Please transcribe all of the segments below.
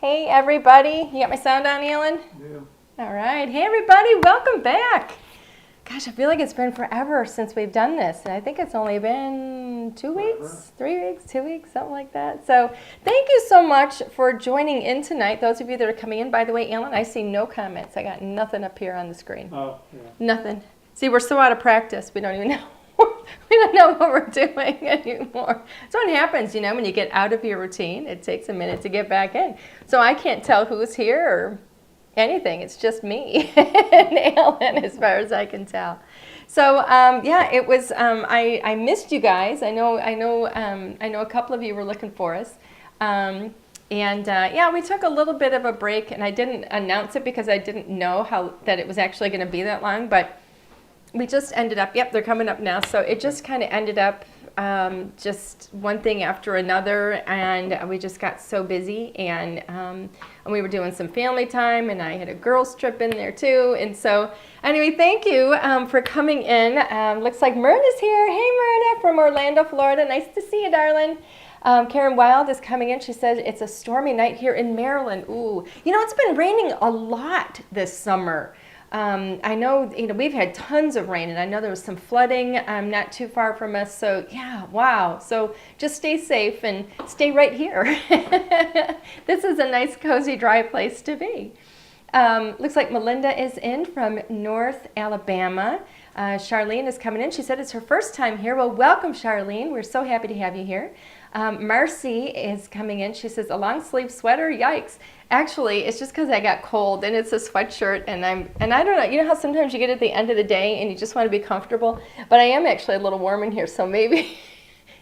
Hey everybody, you got my sound on, Alan? Yeah. All right, hey everybody, welcome back. Gosh, I feel like it's been forever since we've done this, and I think it's only been 2 weeks, 3 weeks, 2 weeks, something like that. So thank you so much for joining in tonight. Those of you that are coming in, by the way, Alan, I see no comments. I got nothing up here on the screen. Oh, yeah. Nothing. See, we're so out of practice, we don't even know. We don't know what we're doing anymore. That's what happens, you know, when you get out of your routine, it takes a minute to get back in. So I can't tell who's here or anything. It's just me and Alan as far as I can tell. So yeah, it was, I missed you guys. I know a couple of you were looking for us. Yeah, we took a little bit of a break, and I didn't announce it because I didn't know that it was actually going to be that long, but we just ended up, yep, they're coming up now. So it just kind of ended up just one thing after another, and we just got so busy, and we were doing some family time, and I had a girls trip in there too. And so anyway, thank you for coming in. Looks like Myrna's here. Hey Myrna from Orlando, Florida. Nice to see you, darling. Karen Wild is coming in. She says it's a stormy night here in Maryland. Ooh, you know, it's been raining a lot this summer. I know, you know, we've had tons of rain, and I know there was some flooding not too far from us. So yeah, wow. So just stay safe and stay right here. This is a nice, cozy, dry place to be. Looks like Melinda is in from North Alabama. Charlene is coming in. She said it's her first time here. Well, welcome, Charlene. We're so happy to have you here. Marcy is coming in. She says a long sleeve sweater. Yikes. Actually, it's just because I got cold, and it's a sweatshirt, and I don't know. You know how sometimes you get at the end of the day and you just want to be comfortable, but I am actually a little warm in here, so maybe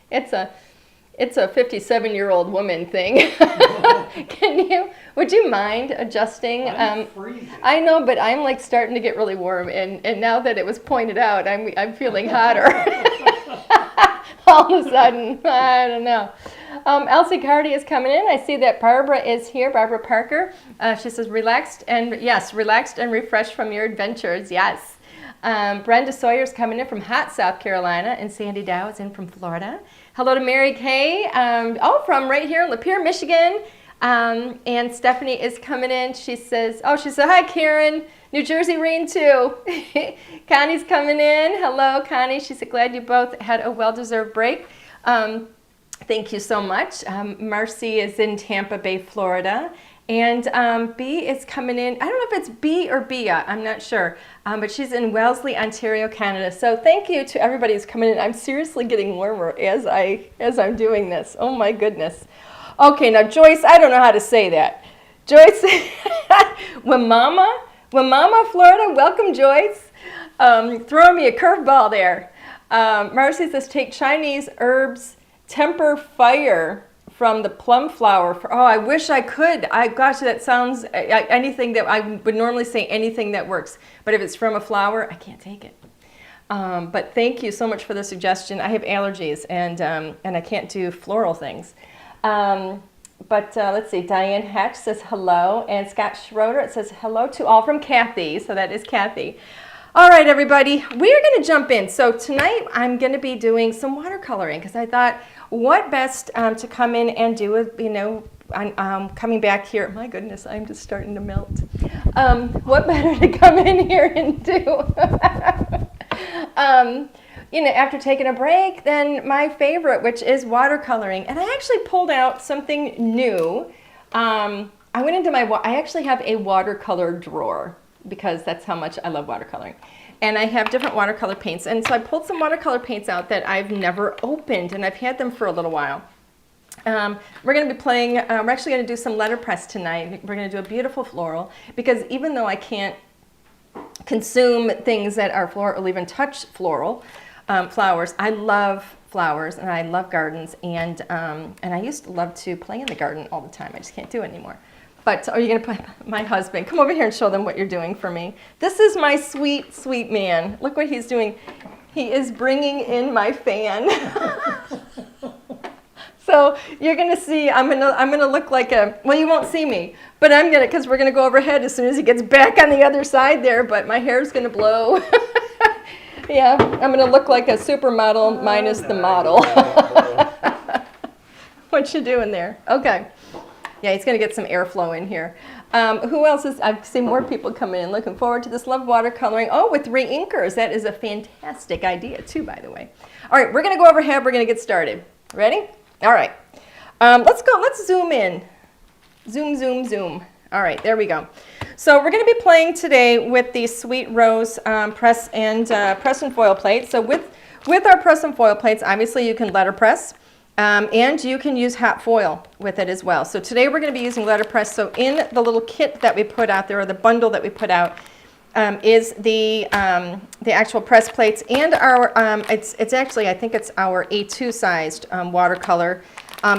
it's a 57-year-old woman thing. Would you mind adjusting? I'm freezing. I know, but I'm like starting to get really warm, and now that it was pointed out, I'm feeling hotter. All of a sudden, I don't know. Elsie Cardi is coming in. I see that Barbara is here, Barbara Parker. She says, relaxed and refreshed from your adventures. Yes. Brenda Sawyer is coming in from hot South Carolina, and Sandy Dow is in from Florida. Hello to Mary Kay, from right here in Lapeer, Michigan. And Stephanie is coming in. She said, hi, Karen. New Jersey rain too. Connie's coming in. Hello, Connie. She said, glad you both had a well-deserved break. Thank you so much. Marcy is in Tampa Bay, Florida. And B is coming in. I don't know if it's B or Bia. I'm not sure. But she's in Wellesley, Ontario, Canada. So thank you to everybody who's coming in. I'm seriously getting warmer as I'm doing this. Oh my goodness. Okay, now Joyce, I don't know how to say that. Joyce, Wamama, Florida, welcome Joyce. Throwing me a curveball there. Marcy says, take Chinese herbs, temper fire from the plum flower. I wish I could. Gosh, that sounds, anything that I would normally say anything that works. But if it's from a flower, I can't take it. But thank you so much for the suggestion. I have allergies, and I can't do floral things. Let's see, Diane Hatch says hello, and Scott Schroeder, it says hello to all from Kathy, so that is Kathy. All right, everybody, we are going to jump in. So tonight I'm going to be doing some watercoloring, because I thought, what best to come in and do with, you know, coming back here. My goodness, I'm just starting to melt. What better to come in here and do? You know, after taking a break, then my favorite, which is watercoloring. And I actually pulled out something new. I actually have a watercolor drawer, because that's how much I love watercoloring. And I have different watercolor paints. And so I pulled some watercolor paints out that I've never opened, and I've had them for a little while. We're going to be playing, we're actually going to do some letterpress tonight. We're going to do a beautiful floral, because even though I can't consume things that are floral or even touch floral, flowers, I love flowers, and I love gardens, and I used to love to play in the garden all the time. I just can't do it anymore. But are you going to play? My husband, come over here and show them what you're doing for me. This is my sweet, sweet man. Look what he's doing. He is bringing in my fan. So you're going to see, I'm going to look like well, you won't see me, but because we're going to go overhead as soon as he gets back on the other side there, but my hair's going to blow. Yeah, I'm going to look like a supermodel minus the model. What you doing there? Okay. Yeah, he's going to get some airflow in here. Who else is, I've seen more people coming in. Looking forward to this. Love watercoloring. Oh, with re-inkers. That is a fantastic idea too, by the way. All right, we're going to go overhead. We're going to get started. Ready? All right. Let's go. Let's zoom in. Zoom, zoom, zoom. All right, there we go. So we're going to be playing today with the Sweet Rose press and foil plates. So with our press and foil plates, obviously you can letterpress. And you can use hot foil with it as well. So today we're going to be using letterpress. So in the little kit that we put out there, or the bundle that we put out, is the actual press plates and our it's actually, I think it's our A2 sized watercolor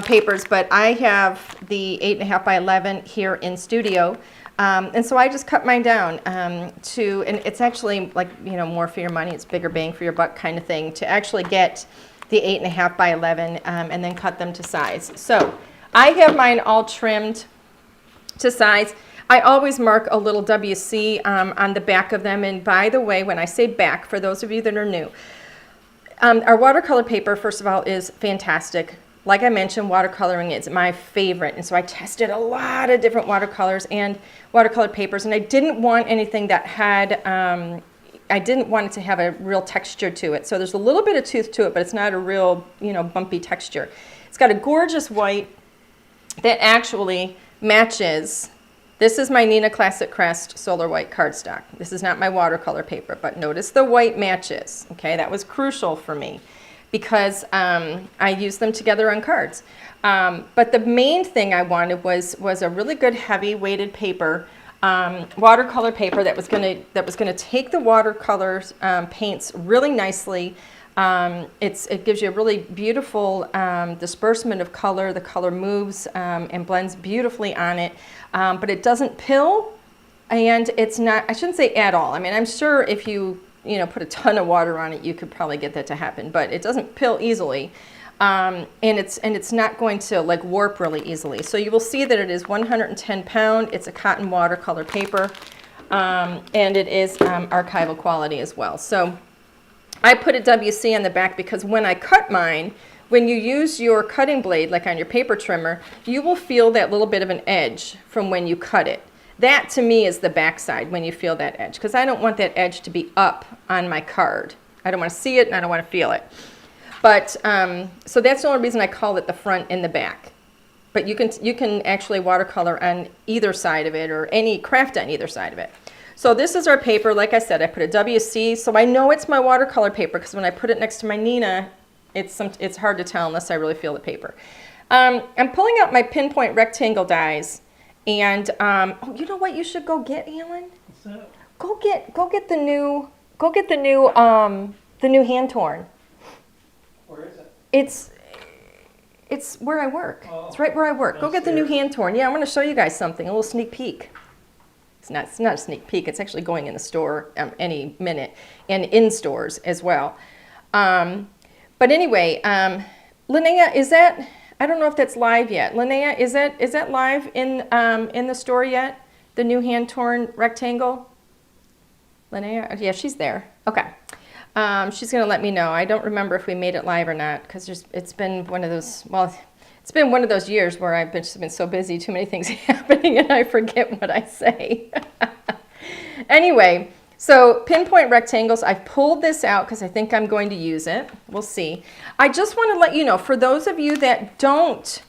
papers, but I have the 8.5 by 11 here in studio. And so I just cut mine down and it's actually like, you know, more for your money. It's bigger bang for your buck kind of thing to actually get the 8.5 by 11 and then cut them to size. So I have mine all trimmed to size. I always mark a little WC on the back of them. And by the way, when I say back, for those of you that are new, our watercolor paper, first of all, is fantastic. Like I mentioned, watercoloring is my favorite. And so I tested a lot of different watercolors and watercolor papers. And I didn't want anything that had I didn't want it to have a real texture to it. So there's a little bit of tooth to it, but it's not a real, you know, bumpy texture. It's got a gorgeous white that actually matches. This is my Neenah Classic Crest Solar White cardstock. This is not my watercolor paper, but notice the white matches. Okay, that was crucial for me because I used them together on cards. But the main thing I wanted was a really good heavy weighted paper. Watercolor paper that was gonna take the watercolors paints really nicely. It gives you a really beautiful disbursement of color. The color moves and blends beautifully on it, but it doesn't pill, and it's not. I shouldn't say at all. I mean, I'm sure if you put a ton of water on it, you could probably get that to happen, but it doesn't pill easily. And it's not going to like warp really easily. So you will see that it is 110 pound. It's a cotton watercolor paper, and it is archival quality as well. So I put a WC on the back because when I cut mine, when you use your cutting blade, like on your paper trimmer, you will feel that little bit of an edge from when you cut it. That to me is the backside when you feel that edge, because I don't want that edge to be up on my card. I don't want to see it and I don't want to feel it. But so that's the only reason I call it the front and the back. But you can actually watercolor on either side of it, or any craft on either side of it. So this is our paper. Like I said, I put a WC, so I know it's my watercolor paper because when I put it next to my Neenah, it's hard to tell unless I really feel the paper. I'm pulling out my pinpoint rectangle dies, and oh, you know what you should go get, Alan? What's that? Go get the new hand torn. Where is it? It's where I work. Oh, it's right where I work. Go get the new hand torn. Yeah, I'm going to show you guys something, a little sneak peek. It's not a sneak peek. It's actually going in the store any minute, and in stores as well. But anyway, Linnea, is that? I don't know if that's live yet. Linnea, is that live in the store yet? The new hand torn rectangle. Linnea, yeah, she's there. Okay. She's going to let me know. I don't remember if we made it live or not, because it's been one of those, well, it's been one of those years where I've just been so busy, too many things happening, and I forget what I say. Anyway, so pinpoint rectangles, I've pulled this out because I think I'm going to use it. We'll see. I just want to let you know, for those of you that don't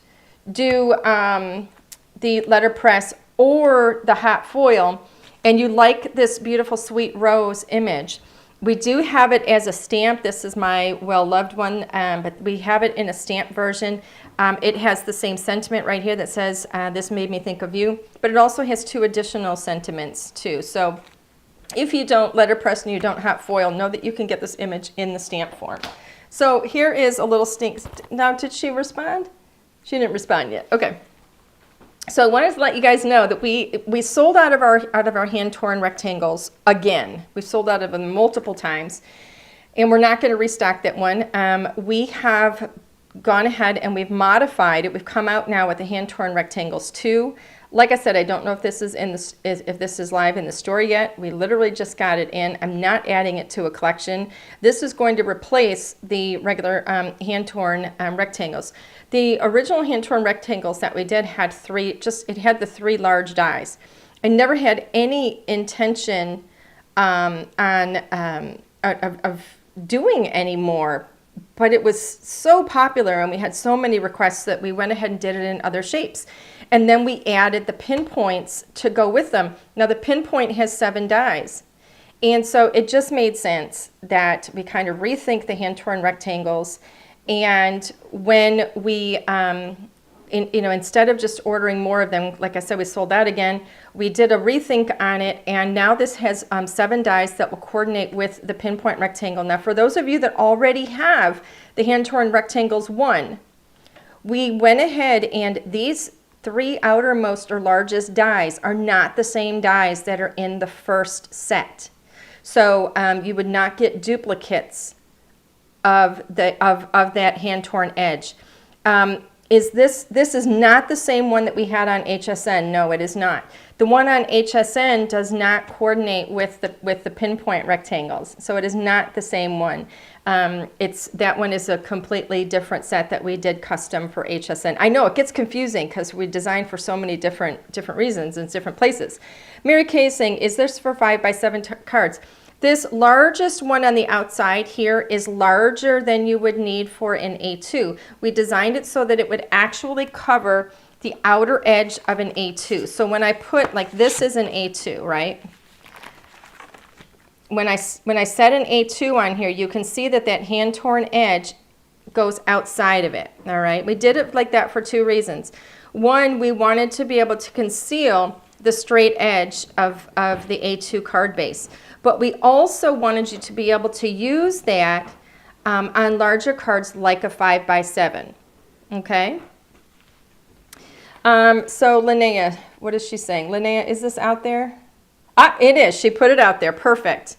do the letterpress or the hot foil, and you like this beautiful Sweet Rose image, we do have it as a stamp. This is my well-loved one, but we have it in a stamp version. It has the same sentiment right here that says, this made me think of you, but it also has 2 additional sentiments too. So if you don't letterpress and you don't hot foil, know that you can get this image in the stamp form. So here is a little stink. Now, did she respond? She didn't respond yet. Okay. So I wanted to let you guys know that we sold out of our hand torn rectangles again. We've sold out of them multiple times, and we're not going to restock that one. We have gone ahead and we've modified it. We've come out now with the hand-torn rectangles 2. Like I said, I don't know if this is if this is live in the store yet. We literally just got it in. I'm not adding it to a collection. This is going to replace the regular hand-torn rectangles. The original hand-torn rectangles that we did had it had the 3 large dies. I never had any intention of doing any more, but it was so popular and we had so many requests that we went ahead and did it in other shapes. And then we added the pinpoints to go with them. Now the pinpoint has 7 dies. And so it just made sense that we kind of rethink the hand-torn rectangles. And when we, instead of just ordering more of them, like I said, we sold out again, we did a rethink on it. And now this has 7 dies that will coordinate with the pinpoint rectangle. Now for those of you that already have the hand-torn rectangles 1, we went ahead and these 3 outermost or largest dies are not the same dies that are in the first set. So you would not get duplicates of that hand-torn edge. This is not the same one that we had on HSN. No, it is not. The one on HSN does not coordinate with the pinpoint rectangles, so it is not the same one. That one is a completely different set that we did custom for HSN. I know it gets confusing because we designed for so many different reasons in different places. Mary Kay is saying, is this for 5x7 cards? This largest one on the outside here is larger than you would need for an A2. We designed it so that it would actually cover the outer edge of an A2. So when I put, like this is an A2, right? When I set an A2 on here, you can see that hand-torn edge goes outside of it, all right? We did it like that for 2 reasons. One, we wanted to be able to conceal the straight edge of the A2 card base. But we also wanted you to be able to use that on larger cards like a 5x7, okay? So Linnea, what is she saying? Linnea, is this out there? Ah, it is. She put it out there. Perfect.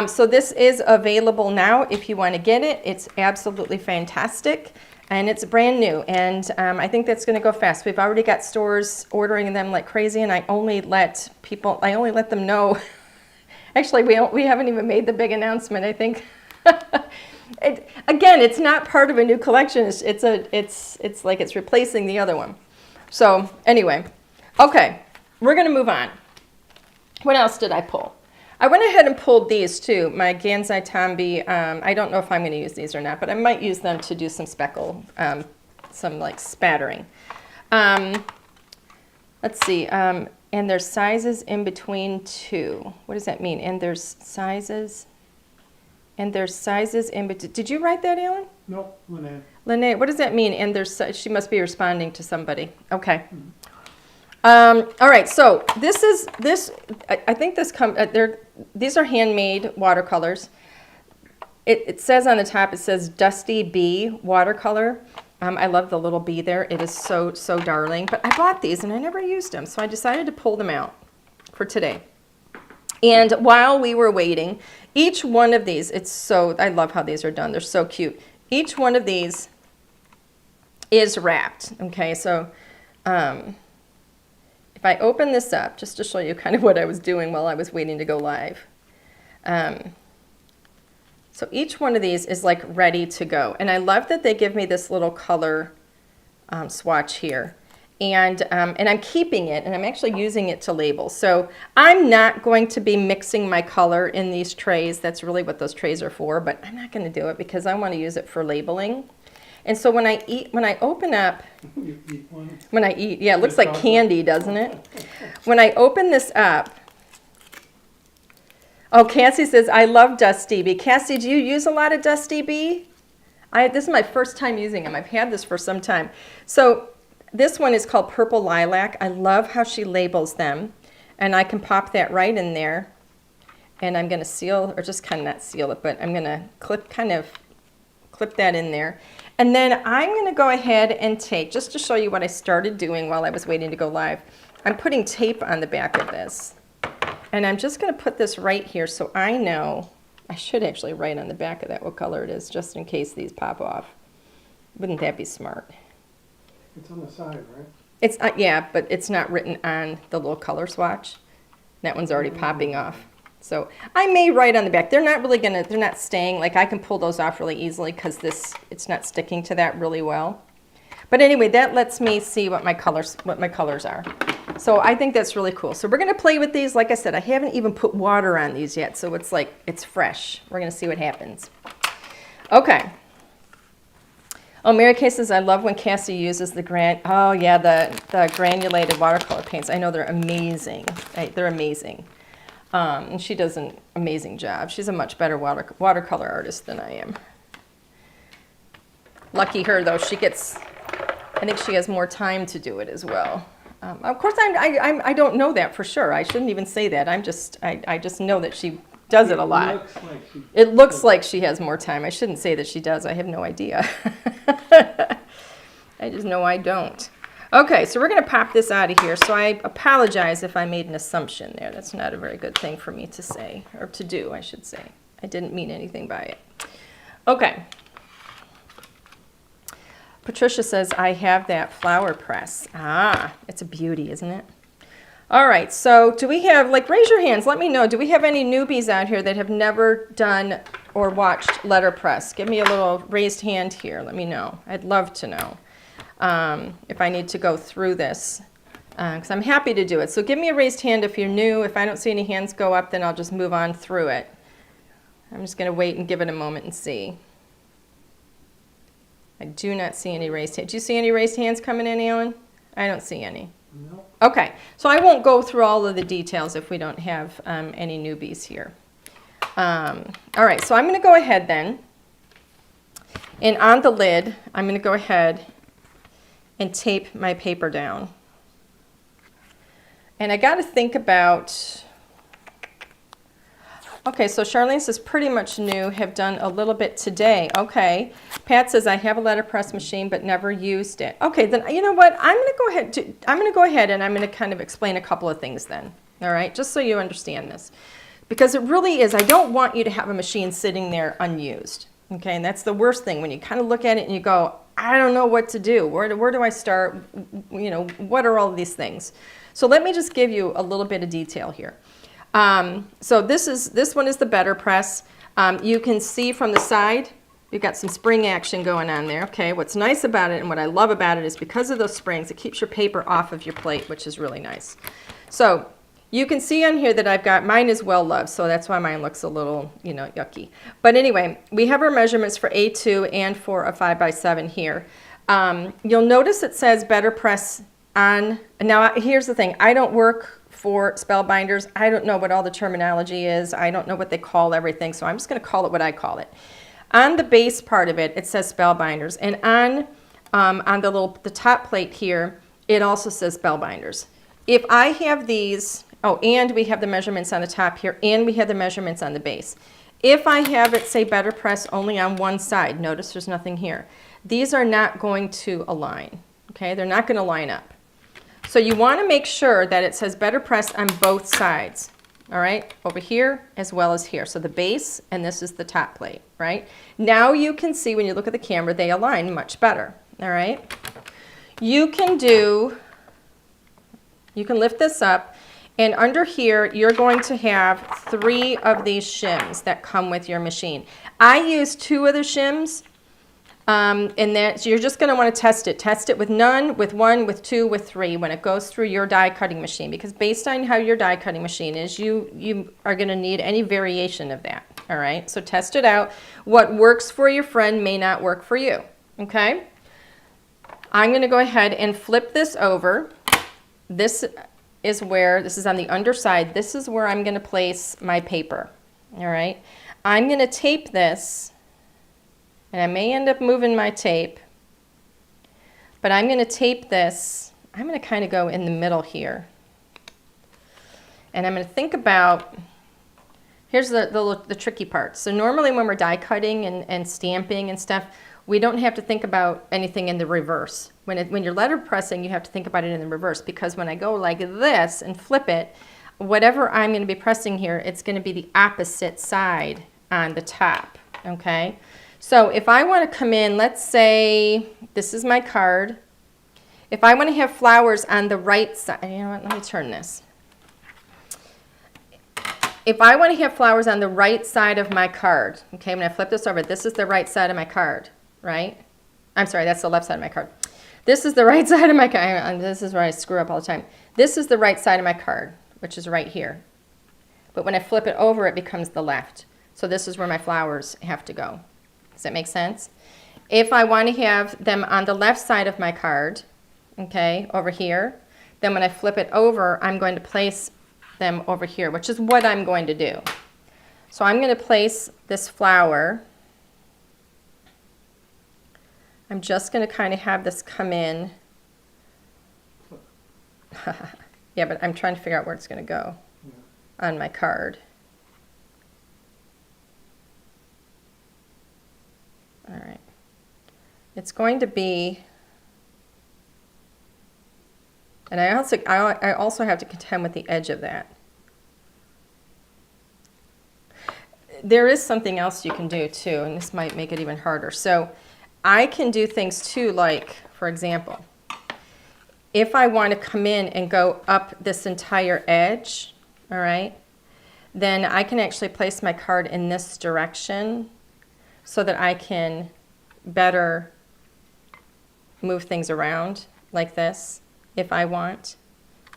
So this is available now if you want to get it. It's absolutely fantastic. And it's brand new. And I think that's going to go fast. We've already got stores ordering them like crazy. And I only let them know. Actually, we haven't even made the big announcement, I think. Again, it's not part of a new collection. It's like it's replacing the other one. So anyway, okay, we're going to move on. What else did I pull? I went ahead and pulled these too, my Gansai Tambi. I don't know if I'm going to use these or not, but I might use them to do some speckle, some like spattering. Let's see. And there's sizes in between too. What does that mean? And there's sizes in between. Did you write that, Alan? No, Linnea. Linnea, what does that mean? And she must be responding to somebody. Okay. All right. So I think these are handmade watercolors. It says on the top, it says Dusty Bee watercolor. I love the little bee there. It is so darling. But I bought these and I never used them, so I decided to pull them out for today. And while we were waiting, each one of these, I love how these are done. They're so cute. Each one of these is wrapped. Okay, so if I open this up, just to show you kind of what I was doing while I was waiting to go live. So each one of these is like ready to go. And I love that they give me this little color swatch here. And I'm keeping it, and I'm actually using it to label. So I'm not going to be mixing my color in these trays. That's really what those trays are for, but I'm not going to do it because I want to use it for labeling. And so when I open up, yeah, it looks like candy, doesn't it? When I open this up, oh, Cassie says, I love Dusty Bee. Cassie, do you use a lot of Dusty Bee? This is my first time using them. I've had this for some time. So this one is called Purple Lilac. I love how she labels them. And I can pop that right in there. And I'm going to seal, or just kind of not seal it, but I'm going to clip that in there. And then I'm going to go ahead and take, just to show you what I started doing while I was waiting to go live, I'm putting tape on the back of this. And I'm just going to put this right here so I know, I should actually write on the back of that what color it is, just in case these pop off. Wouldn't that be smart? It's on the side, right? It's, yeah, but it's not written on the little color swatch. That one's already popping off. So I may write on the back. They're not really gonna, they're not staying, like I can pull those off really easily because this, it's not sticking to that really well. But anyway, that lets me see what my colors are. So I think that's really cool. So we're gonna play with these. Like I said, I haven't even put water on these yet, so it's like, it's fresh. We're gonna see what happens. Okay. Oh, Mary Kay says, I love when Cassie uses the the granulated watercolor paints. I know they're amazing. They're amazing. And she does an amazing job. She's a much better watercolor artist than I am. Lucky her, though. I think she has more time to do it as well. Of course, I don't know that for sure. I shouldn't even say that. I just know that she does it a lot. It looks like she has more time. I shouldn't say that she does. I have no idea. I just know I don't. Okay, so we're going to pop this out of here. So I apologize if I made an assumption there. That's not a very good thing for me to say, or to do, I should say. I didn't mean anything by it. Okay. Patricia says, I have that flower press. Ah, it's a beauty, isn't it? All right, so do we have, like, raise your hands. Let me know. Do we have any newbies out here that have never done or watched Letterpress? Give me a little raised hand here. Let me know. I'd love to know if I need to go through this, because I'm happy to do it. So give me a raised hand if you're new. If I don't see any hands go up, then I'll just move on through it. I'm just going to wait and give it a moment and see. I do not see any raised hands. Do you see any raised hands coming in, Alan? I don't see any. No. Okay, so I won't go through all of the details if we don't have any newbies here. All right, so I'm going to go ahead then, and on the lid, I'm going to go ahead and tape my paper down. And I got to think about, okay, so Charlene says pretty much new, have done a little bit today. Okay. Pat says I have a letterpress machine but never used it. Okay, then you know what? I'm going to go ahead and I'm going to kind of explain a couple of things then. All right, just so you understand this. Because it really is, I don't want you to have a machine sitting there unused. Okay, and that's the worst thing when you kind of look at it and you go, I don't know what to do. Where do I start? You know, what are all these things? So let me just give you a little bit of detail here. So this one is the Better Press. You can see from the side, you've got some spring action going on there. Okay, what's nice about it and what I love about it is because of those springs, it keeps your paper off of your plate, which is really nice. So you can see on here that I've got, mine is well loved, so that's why mine looks a little, you know, yucky. But anyway, we have our measurements for A2 and for a 5x7 here. You'll notice it says Better Press on. Now, here's the thing. I don't work for spellbinders. I don't know what all the terminology is. I don't know what they call everything, so I'm just going to call it what I call it. On the base part of it, it says spellbinders, and on the top plate here, it also says spellbinders. If I have these, oh, and we have the measurements on the top here, and we have the measurements on the base. If I have it say Better Press only on one side, notice there's nothing here. These are not going to align, okay? They're not going to line up. So you want to make sure that it says Better Press on both sides, all right? Over here as well as here. So the base, and this is the top plate, right? Now you can see when you look at the camera, they align much better, all right? You can lift this up, and under here, you're going to have 3 of these shims that come with your machine. I use 2 of the shims. And that you're just going to want to test it. Test it with none, with 1, with 2, with 3 when it goes through your die cutting machine. Because based on how your die cutting machine is, you are going to need any variation of that. All right, so test it out. What works for your friend may not work for you. Okay, I'm going to go ahead and flip this over. This is on the underside. This is where I'm going to place my paper. All right, I'm going to tape this. And I may end up moving my tape, but I'm going to tape this. I'm going to kind of go in the middle here. And I'm going to think about, here's the tricky part. So normally when we're die cutting and stamping and stuff, we don't have to think about anything in the reverse. When you're letter pressing, you have to think about it in the reverse, because when I go like this and flip it, whatever I'm going to be pressing here, it's going to be the opposite side on the top, okay? So if I want to come in, let's say this is my card. If I want to have flowers on the right side, you know what, let me turn this. If I want to have flowers on the right side of my card, okay, when I flip this over, this is the right side of my card, right? I'm sorry, that's the left side of my card. This is the right side of my card. This is where I screw up all the time. This is the right side of my card, which is right here. But when I flip it over, it becomes the left. So this is where my flowers have to go. Does that make sense? If I want to have them on the left side of my card, okay, over here, then when I flip it over, I'm going to place them over here, which is what I'm going to do. So I'm going to place this flower. I'm just going to kind of have this come in. Yeah, but I'm trying to figure out where it's going to go on my card. All right. It's going to be, and I also have to contend with the edge of that. There is something else you can do too, and this might make it even harder. So I can do things too, like, for example, if I want to come in and go up this entire edge, all right, then I can actually place my card in this direction so that I can better move things around like this if I want.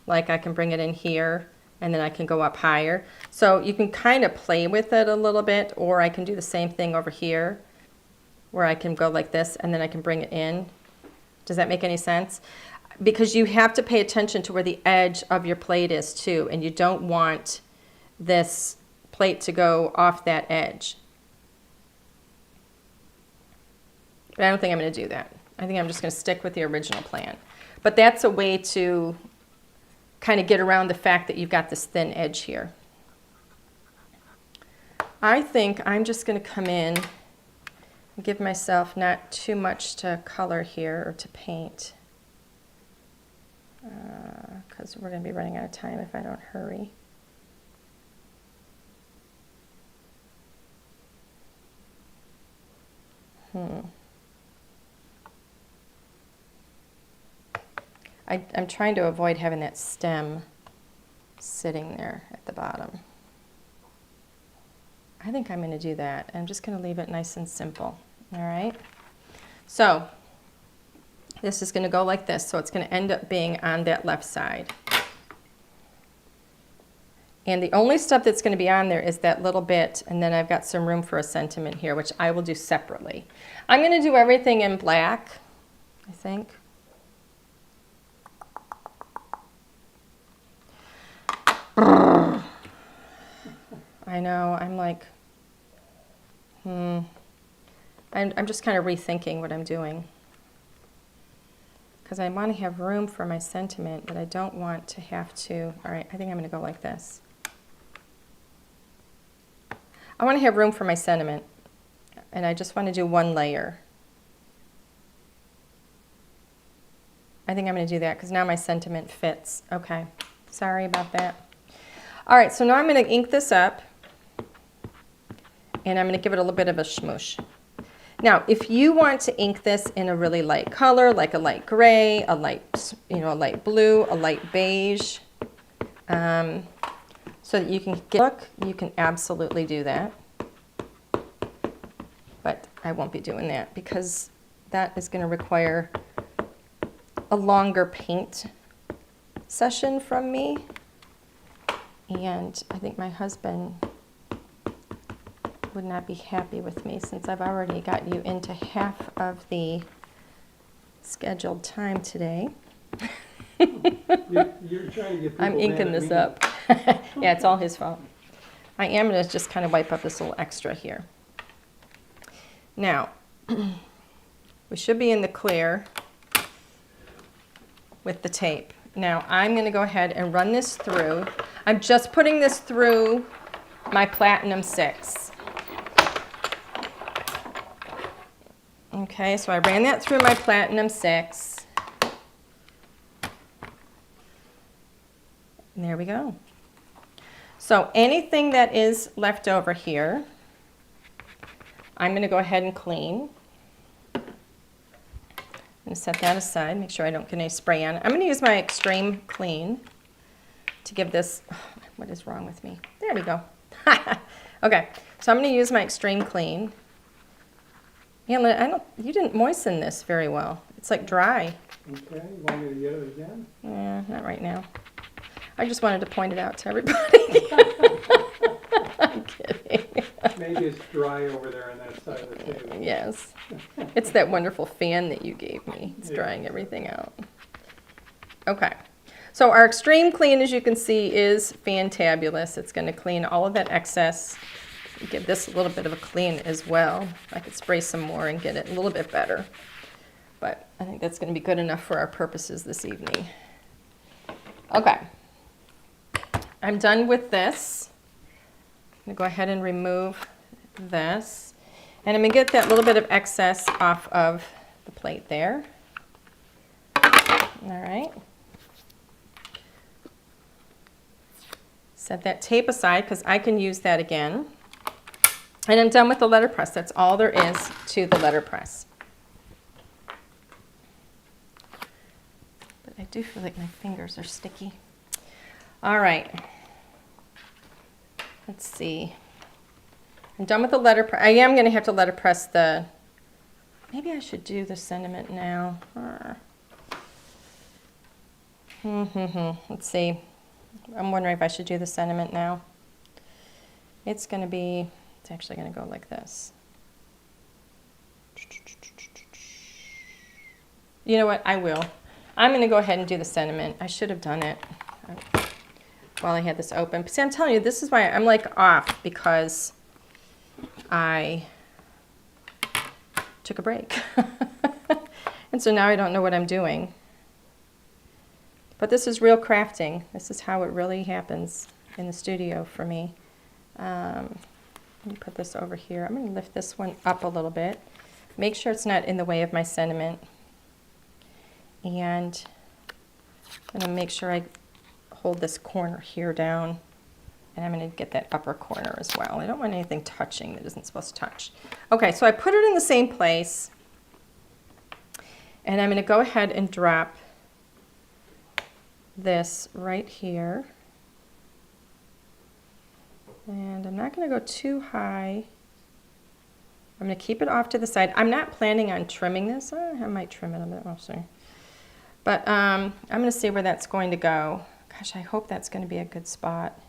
Like I can bring it in here and then I can go up higher. So you can kind of play with it a little bit, or I can do the same thing over here where I can go like this and then I can bring it in. Does that make any sense? Because you have to pay attention to where the edge of your plate is too, and you don't want this plate to go off that edge. But I don't think I'm going to do that. I think I'm just going to stick with the original plan. But that's a way to kind of get around the fact that you've got this thin edge here. I think I'm just going to come in and give myself not too much to color here or to paint, because we're going to be running out of time if I don't hurry. I'm trying to avoid having that stem sitting there at the bottom. I think I'm going to do that. I'm just going to leave it nice and simple. All right. So this is going to go like this. So it's going to end up being on that left side. And the only stuff that's going to be on there is that little bit, and then I've got some room for a sentiment here, which I will do separately. I'm going to do everything in black, I think. I know, I'm like, I'm just kind of rethinking what I'm doing. Because I want to have room for my sentiment, but I don't want to have to. All right, I think I'm going to go like this. I want to have room for my sentiment, and I just want to do one layer. I think I'm going to do that because now my sentiment fits. Okay, sorry about that. All right, so now I'm going to ink this up, and I'm going to give it a little bit of a smoosh. Now, if you want to ink this in a really light color, like a light gray, a light, a light blue, a light beige, so that you can get a look, you can absolutely do that. But I won't be doing that because that is going to require a longer paint session from me. And I think my husband would not be happy with me since I've already got you into half of the scheduled time today. You're trying to get people I'm inking mad at this me. up. Yeah, it's all his fault. I am going to just kind of wipe up this little extra here. Now, we should be in the clear with the tape. Now, I'm going to go ahead and run this through. I'm just putting this through my Platinum 6. Okay, so I ran that through my Platinum 6. And there we go. So anything that is left over here, I'm going to go ahead and clean. I'm going to set that aside, make sure I don't get any spray on it. I'm going to use my Extreme Clean to give this, what is wrong with me? There we go. Okay, so I'm going to use my Extreme Clean. Yeah, you didn't moisten this very well. It's like dry. Okay, you want me to get it again? Yeah, not right now. I just wanted to point it out to everybody. I'm kidding. Maybe it's dry over there on that side of the table. Yes. It's that wonderful fan that you gave me. It's Yeah. drying everything out. Okay. So our Extreme Clean, as you can see, is fantabulous. It's going to clean all of that excess. Give this a little bit of a clean as well. I could spray some more and get it a little bit better. But I think that's going to be good enough for our purposes this evening. Okay. I'm done with this. I'm going to go ahead and remove this. And I'm going to get that little bit of excess off of the plate there. All right. Set that tape aside because I can use that again. And I'm done with the letterpress. That's all there is to the letterpress. But I do feel like my fingers are sticky. All right. Let's see. I'm done with the letterpress. I am going to have to letterpress the... Maybe I should do the sentiment now. Let's see. I'm wondering if I should do the sentiment now. It's going to be... It's actually going to go like this. You know what? I will. I'm going to go ahead and do the sentiment. I should have done it while I had this open. See, I'm telling you, this is why I'm like off, because I took a break. And so now I don't know what I'm doing. But this is real crafting. This is how it really happens in the studio for me. Let me put this over here. I'm going to lift this one up a little bit. Make sure it's not in the way of my sentiment. And I'm going to make sure I hold this corner here down. And I'm going to get that upper corner as well. I don't want anything touching that isn't supposed to touch. Okay, so I put it in the same place. And I'm going to go ahead and drop this right here. And I'm not going to go too high. I'm going to keep it off to the side. I'm not planning on trimming this. I might trim it a bit, we'll see. But I'm going to see where that's going to go. Gosh, I hope that's going to be a good spot.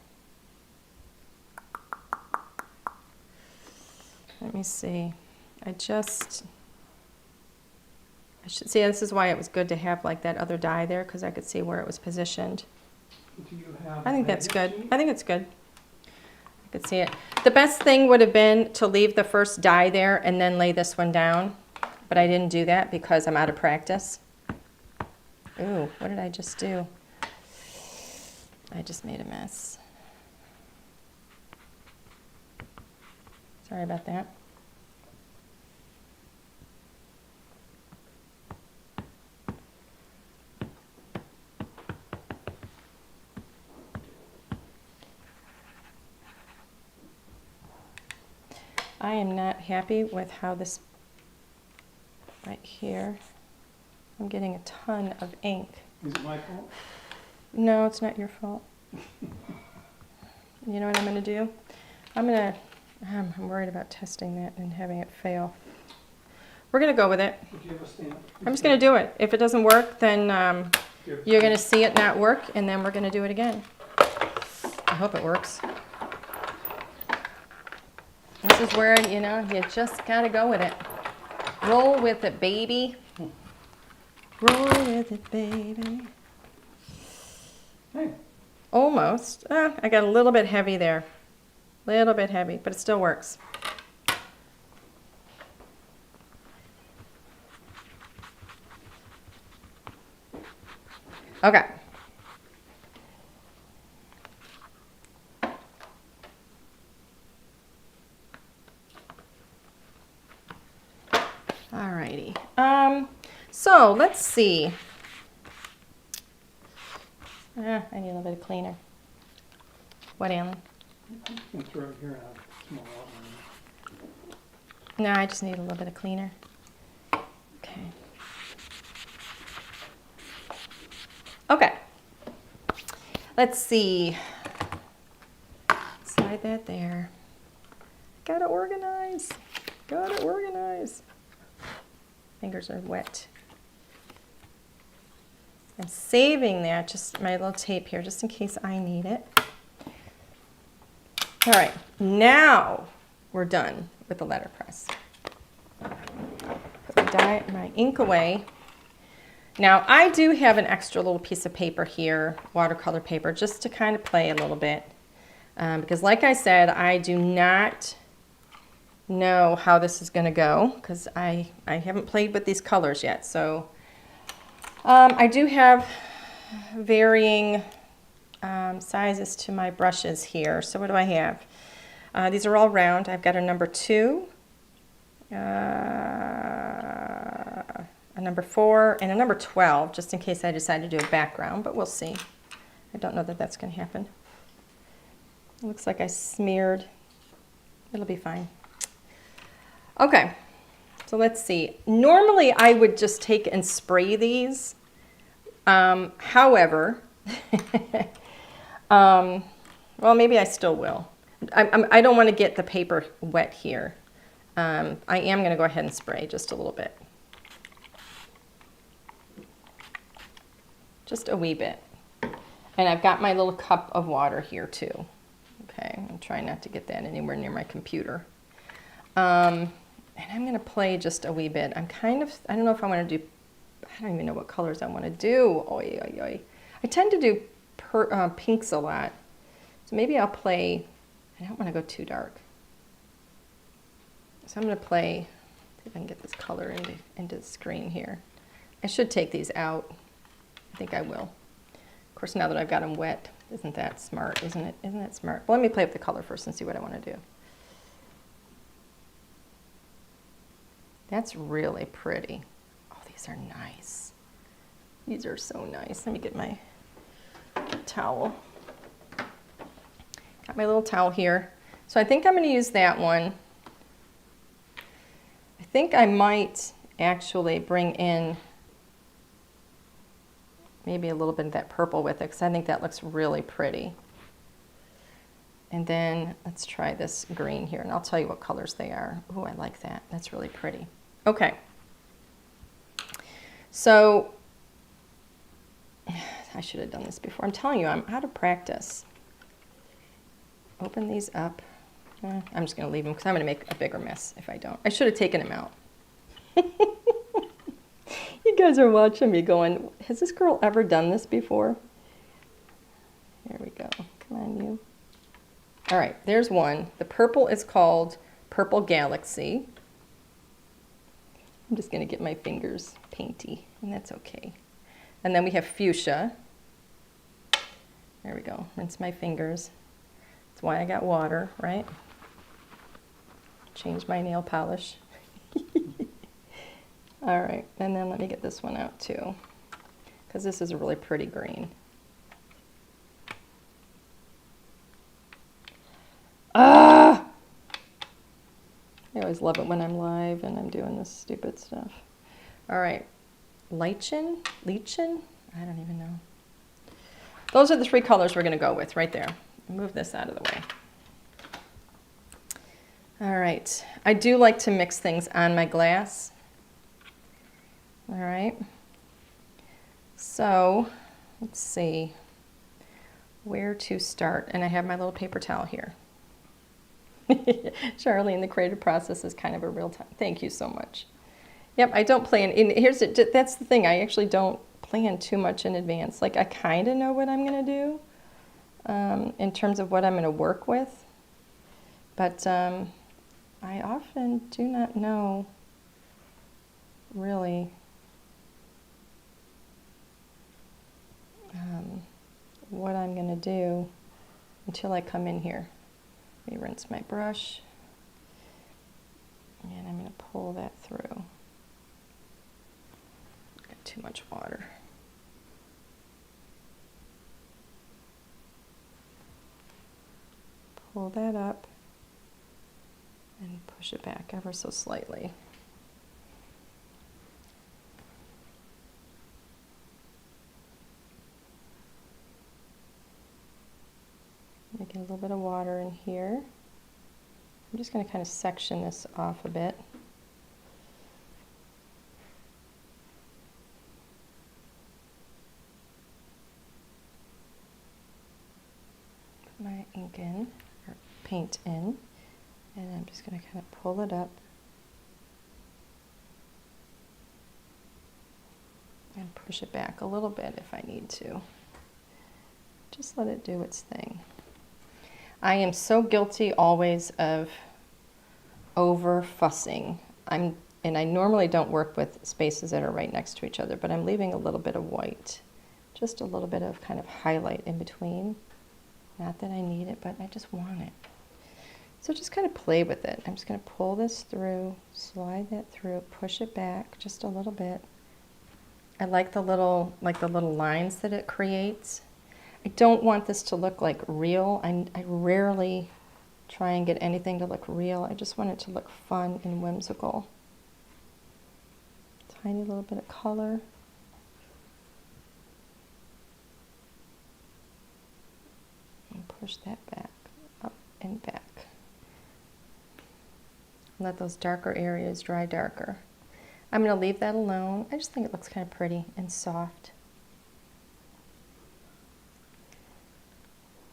Let me see. I should see, this is why it was good to have like that other die there, because I could see where it was positioned. Do you have I think that's good. sheet? I think it's good. I could see it. The best thing would have been to leave the first die there and then lay this one down, but I didn't do that because I'm out of practice. Ooh, what did I just do? I just made a mess. Sorry about that. I am not happy with how this, right here, I'm getting a ton of ink. Is it my fault? No, it's not your fault. You know what I'm going to do? I'm worried about testing that and having it fail. We're going to go with it. Did you have a stamp? I'm just going to do it. If it doesn't work, then you're going to see it not work, and then we're going to do it again. I hope it works. This is where, you know, you just got to go with it. Roll with it, baby. Roll with it, baby. Hey. Almost. I got a little bit heavy there. Little bit heavy, but it still works. Okay. Alrighty. So let's see. I need a little bit of cleaner. What, Alan? You can throw it here and I'll small outline. No, I just need a little bit of cleaner. Okay. Okay. Let's see. Slide that there. Gotta organize. Gotta organize. Fingers are wet. I'm saving that, just my little tape here, just in case I need it. All right, now we're done with the letterpress. Put my ink away. Now, I do have an extra little piece of paper here, watercolor paper, just to kind of play a little bit. Because like I said, I do not know how this is going to go, because I haven't played with these colors yet. So I do have varying sizes to my brushes here. So what do I have? These are all round. I've got a number 2, a number 4, and a number 12, just in case I decide to do a background, but we'll see. I don't know that that's going to happen. It looks like I smeared. It'll be fine. Okay, so let's see. Normally I would just take and spray these. However, well, maybe I still will. I don't want to get the paper wet here. I am going to go ahead and spray just a little bit. Just a wee bit. And I've got my little cup of water here too. Okay, I'm trying not to get that anywhere near my computer. And I'm going to play just a wee bit. I don't know if I want to do, I don't even know what colors I want to do. Oy, oy, oy. I tend to do pinks a lot. So maybe I'll play, I don't want to go too dark. So I'm going to play, see if I can get this color into the screen here. I should take these out. I think I will. Of course, now that I've got them wet, isn't that smart, isn't it? Isn't that smart? Well, let me play with the color first and see what I want to do. That's really pretty. Oh, these are nice. These are so nice. Let me get my towel. Got my little towel here. So I think I'm going to use that one. I think I might actually bring in maybe a little bit of that purple with it, because I think that looks really pretty. And then let's try this green here, and I'll tell you what colors they are. Oh, I like that. That's really pretty. Okay. So I should have done this before. I'm telling you, I'm out of practice. Open these up. I'm just going to leave them because I'm going to make a bigger mess if I don't. I should have taken them out. You guys are watching me going, has this girl ever done this before? There we go. Come on, you. All right, there's one. The purple is called Purple Galaxy. I'm just going to get my fingers painty, and that's okay. And then we have fuchsia. There we go. Rinse my fingers. That's why I got water, right? Change my nail polish. All right, and then let me get this one out too, because this is a really pretty green. Ah! I always love it when I'm live and I'm doing this stupid stuff. All right, lichen? I don't even know. Those are the 3 colors we're going to go with right there. Move this out of the way. All right, I do like to mix things on my glass. All right, so let's see where to start. And I have my little paper towel here. Charlene, the creative process is kind of a real time. Thank you so much. Yep, I don't plan. That's the thing. I actually don't plan too much in advance. Like, I kind of know what I'm going to do in terms of what I'm going to work with. But I often do not know really what I'm going to do until I come in here. Let me rinse my brush, and I'm going to pull that through. Got too much water. Pull that up, And push it back ever so slightly. Get a little bit of water in here. I'm just going to kind of section this off a bit. Put my ink in, or paint in, and I'm just going to kind of pull it up and push it back a little bit if I need to. Just let it do its thing. I am so guilty always of over fussing. And I normally don't work with spaces that are right next to each other, but I'm leaving a little bit of white, just a little bit of kind of highlight in between. Not that I need it, but I just want it. So just kind of play with it. I'm just going to pull this through, slide that through, push it back just a little bit. I like the little lines that it creates. I don't want this to look like real. I rarely try and get anything to look real. I just want it to look fun and whimsical. Tiny little bit of color. And push that back, up and back. Let those darker areas dry darker. I'm going to leave that alone. I just think it looks kind of pretty and soft.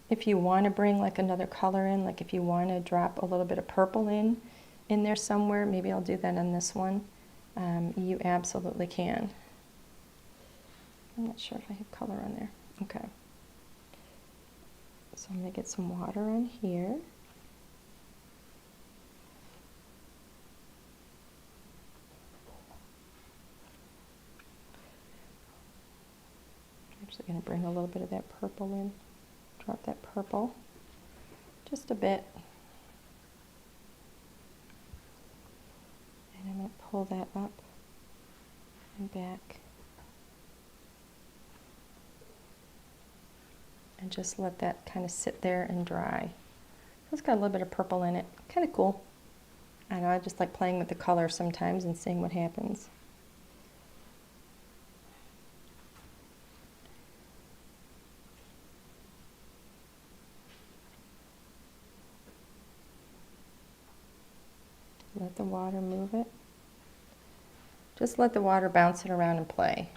If you want to bring like another color in, like if you want to drop a little bit of purple in there somewhere, maybe I'll do that on this one. You absolutely can. I'm not sure if I have color on there. Okay. So I'm going to get some water on here. I'm actually going to bring a little bit of that purple in. Drop that purple just a bit. And I'm going to pull that up and back. And just let that kind of sit there and dry. It's got a little bit of purple in it. Kind of cool. I know, I just like playing with the color sometimes and seeing what happens. Let the water move it. Just let the water bounce it around and play.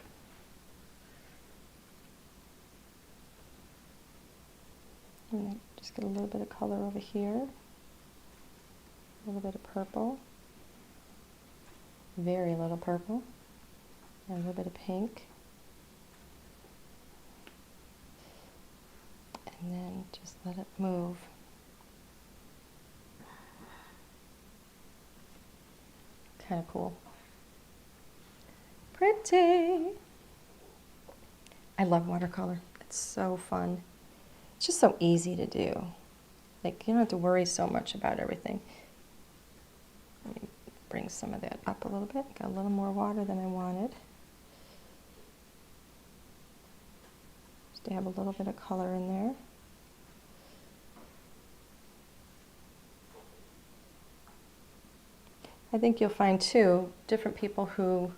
And just get a little bit of color over here. A little bit of purple. Very little purple. And a little bit of pink. And then just let it move. Kind of cool. Pretty. I love watercolor. It's so fun. It's just so easy to do. Like, you don't have to worry so much about everything. Let me bring some of that up a little bit. Got a little more water than I wanted. Just to have a little bit of color in there. I think you'll find too, different people who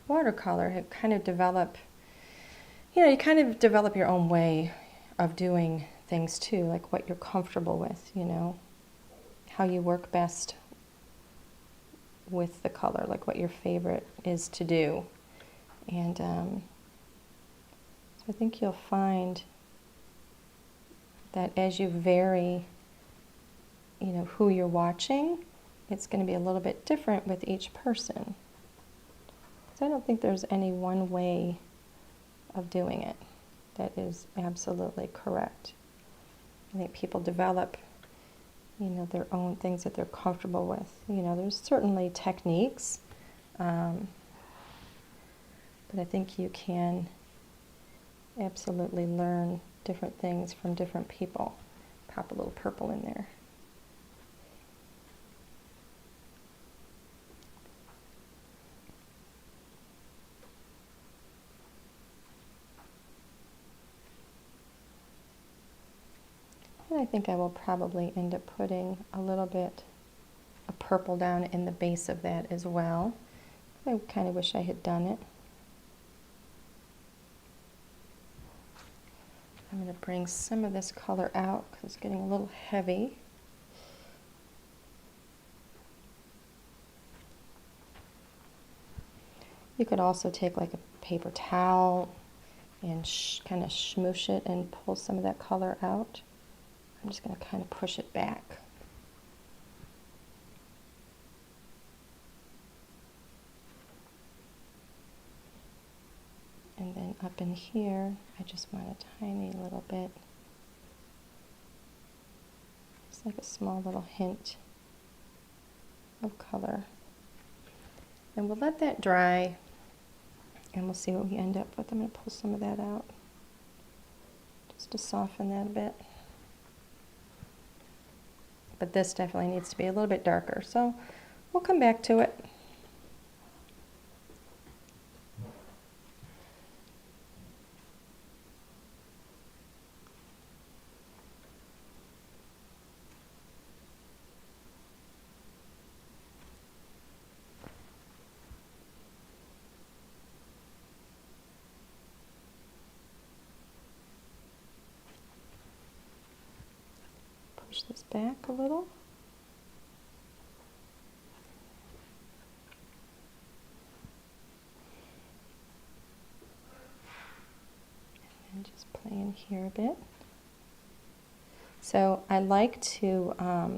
watercolor have kind of develop, you kind of develop your own way of doing things too, like what you're comfortable with, how you work best with the color, like what your favorite is to do. And so I think you'll find that as you vary, who you're watching, it's going to be a little bit different with each person. So I don't think there's any one way of doing it that is absolutely correct. I think people develop, their own things that they're comfortable with. There's certainly techniques, but I think you can absolutely learn different things from different people. Pop a little purple in there. And I think I will probably end up putting a little bit of purple down in the base of that as well. I kind of wish I had done it. I'm going to bring some of this color out because it's getting a little heavy. You could also take like a paper towel and kind of smoosh it and pull some of that color out. I'm just going to kind of push it back. And then up in here, I just want a tiny little bit, just like a small little hint of color. And we'll let that dry, and we'll see what we end up with. I'm going to pull some of that out, just to soften that a bit. But this definitely needs to be a little bit darker, so we'll come back to it. Push this back a little. And just play in here a bit. So I like to, I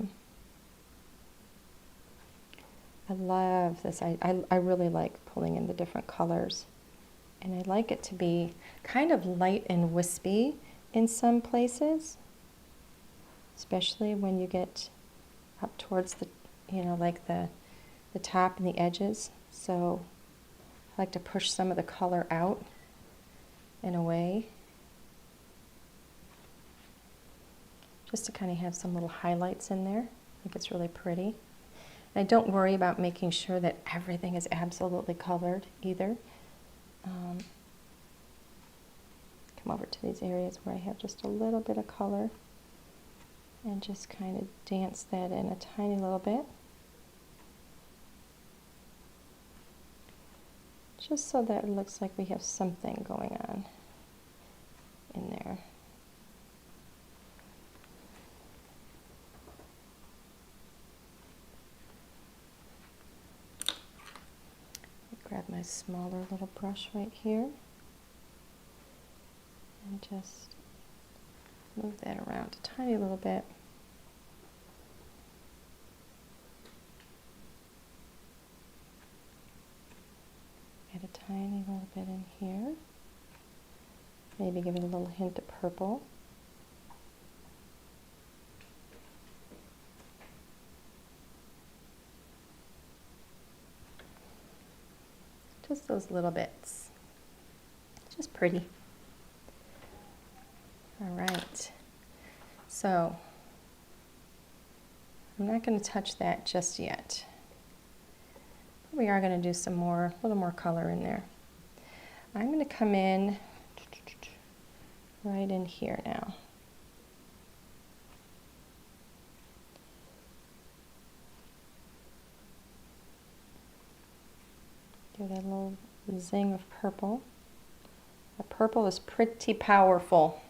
love this. I really like pulling in the different colors. And I like it to be kind of light and wispy in some places. Especially when you get up towards the, like the top and the edges. So I like to push some of the color out and away, just to kind of have some little highlights in there. I think it's really pretty. And I don't worry about making sure that everything is absolutely colored either. Come over to these areas where I have just a little bit of color. And just kind of dance that in a tiny little bit. Just so that it looks like we have something going on in there. Grab my smaller little brush right here. And just move that around a tiny little bit. Add a tiny little bit in here. Maybe give it a little hint of purple. Just those little bits. Just pretty. All right, so I'm not going to touch that just yet. We are going to do some more, a little more color in there. I'm going to come in right in here now. Give that a little zing of purple. The purple is pretty powerful.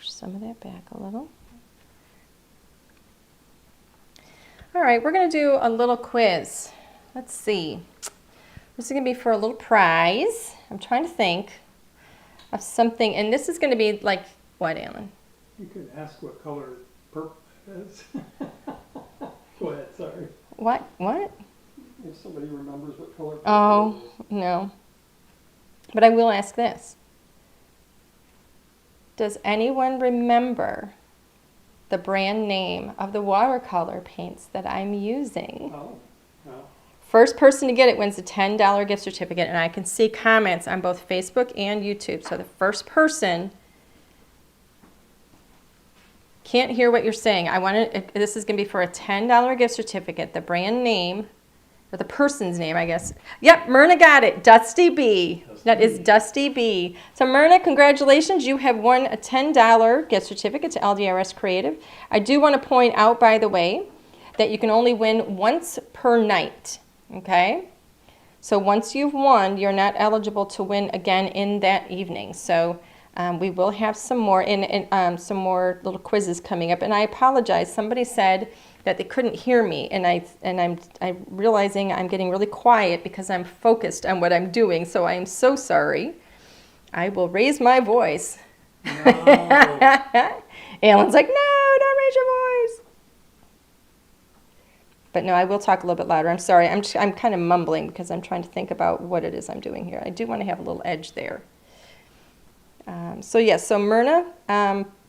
Some of that back a little. All right, we're going to do a little quiz. Let's see. This is going to be for a little prize. I'm trying to think of something, and this is going to be like what, Alan? You could ask what color purple is. Go ahead, sorry. What? What? If somebody remembers what color purple Oh, is. no. But I will ask this. Does anyone remember the brand name of the watercolor paints that I'm using? Oh, no. First person to get it wins a $10 gift certificate, and I can see comments on both Facebook and YouTube. So the first person Can't hear what you're saying. I want to, this is going to be for a $10 gift certificate. The brand name, or the person's name, I guess. Yep, Myrna got it. Dusty B. That is Dusty B. So Myrna, congratulations. You have won a $10 gift certificate to LDRS Creative. I do want to point out, by the way, that you can only win once per night. Okay? So once you've won, you're not eligible to win again in that evening. So we will have some more some more little quizzes coming up. And I apologize. Somebody said that they couldn't hear me, and I'm realizing I'm getting really quiet because I'm focused on what I'm doing. So I am so sorry. I will raise my voice. No. Alan's like, no, don't raise your voice. But no, I will talk a little bit louder. I'm sorry. I'm kind of mumbling because I'm trying to think about what it is I'm doing here. I do want to have a little edge there. So yes, so Myrna,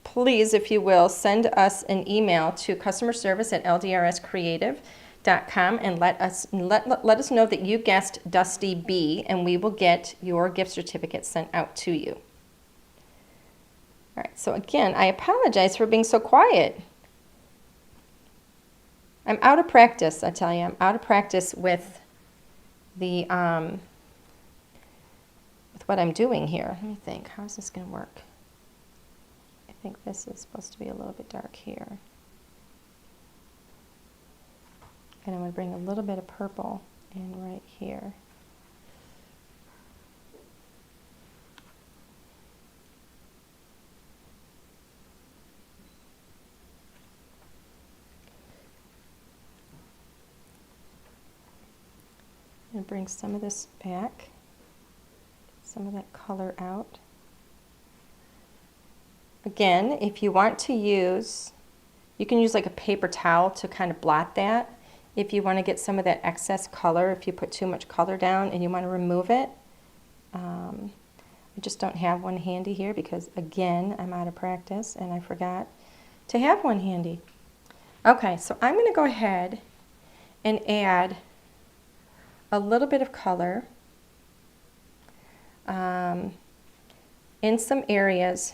please, if you will, send us an email to customerservice@ldrscreative.com and let us know that you guessed Dusty B, and we will get your gift certificate sent out to you. All right, so again, I apologize for being so quiet. I'm out of practice, I tell you. I'm out of practice with the with what I'm doing here. Let me think. How is this going to work? I think this is supposed to be a little bit dark here. And I'm going to bring a little bit of purple in right here. And bring some of this back, some of that color out. Again, if you want to use, you can use like a paper towel to kind of blot that. If you want to get some of that excess color, if you put too much color down and you want to remove it. I just don't have one handy here because, again, I'm out of practice and I forgot to have one handy. Okay, so I'm going to go ahead and add a little bit of color in some areas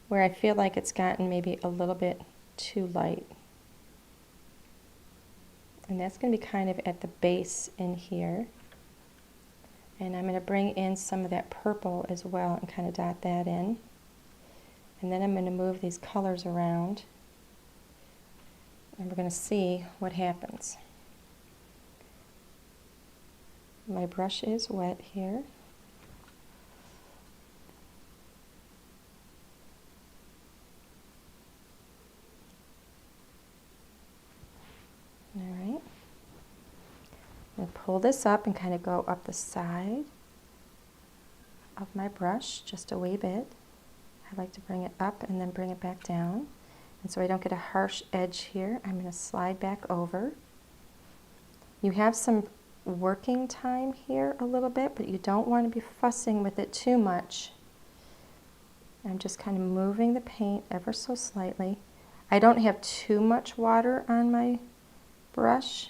where I feel like it's gotten maybe a little bit too light. And that's going to be kind of at the base in here. And I'm going to bring in some of that purple as well and kind of dot that in. And then I'm going to move these colors around. And we're going to see what happens. My brush is wet here. All right. I'm going to pull this up and kind of go up the side of my brush just a wee bit. I like to bring it up and then bring it back down. And so I don't get a harsh edge here, I'm going to slide back over. You have some working time here a little bit, but you don't want to be fussing with it too much. I'm just kind of moving the paint ever so slightly. I don't have too much water on my brush.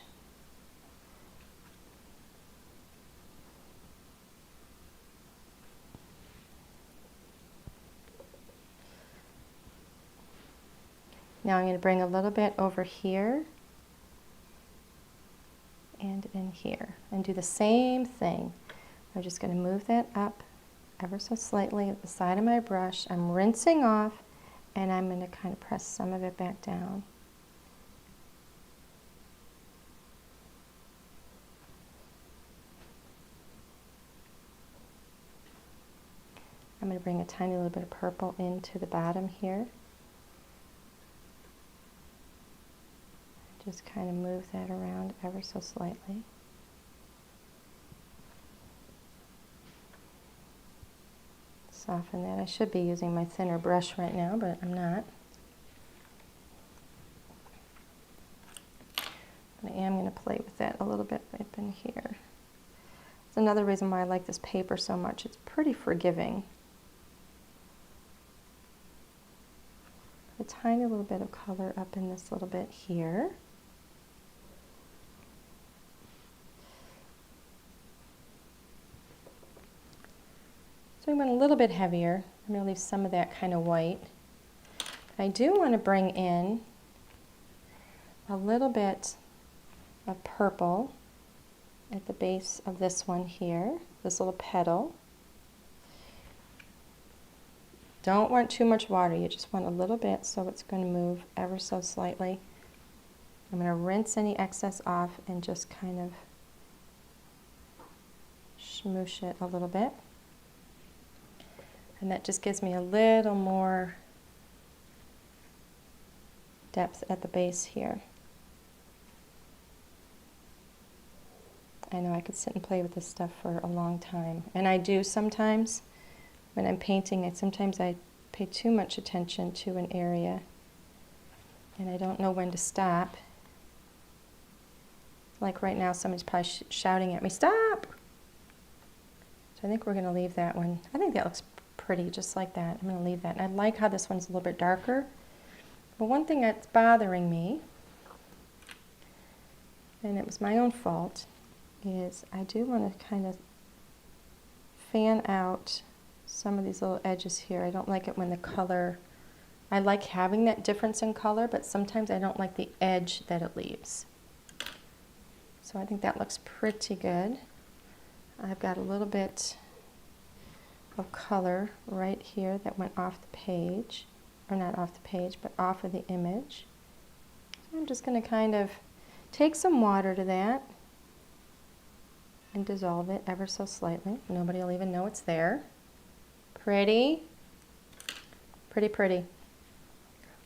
Now I'm going to bring a little bit over here and in here and do the same thing. I'm just going to move that up ever so slightly at the side of my brush. I'm rinsing off and I'm going to kind of press some of it back down. I'm going to bring a tiny little bit of purple into the bottom here. Just kind of move that around ever so slightly. Soften that. I should be using my thinner brush right now, but I'm not. But I am going to play with that a little bit up in here. It's another reason why I like this paper so much. It's pretty forgiving. A tiny little bit of color up in this little bit here. So we went a little bit heavier. I'm going to leave some of that kind of white. I do want to bring in a little bit of purple at the base of this one here, this little petal. Don't want too much water, you just want a little bit, so it's going to move ever so slightly. I'm going to rinse any excess off and just kind of smoosh it a little bit. And that just gives me a little more depth at the base here. I know I could sit and play with this stuff for a long time. And I do sometimes. When I'm painting, sometimes I pay too much attention to an area. And I don't know when to stop. Like right now, somebody's probably shouting at me, "Stop!" So I think we're going to leave that one. I think that looks pretty, just like that. I'm going to leave that. And I like how this one's a little bit darker. But one thing that's bothering me, and it was my own fault, is I do want to kind of fan out some of these little edges here. I don't like it when the color, I like having that difference in color, but sometimes I don't like the edge that it leaves. So I think that looks pretty good. I've got a little bit of color right here that went off the page, or not off the page, but off of the image. So I'm just going to kind of take some water to that and dissolve it ever so slightly. Nobody will even know it's there. Pretty, pretty, pretty.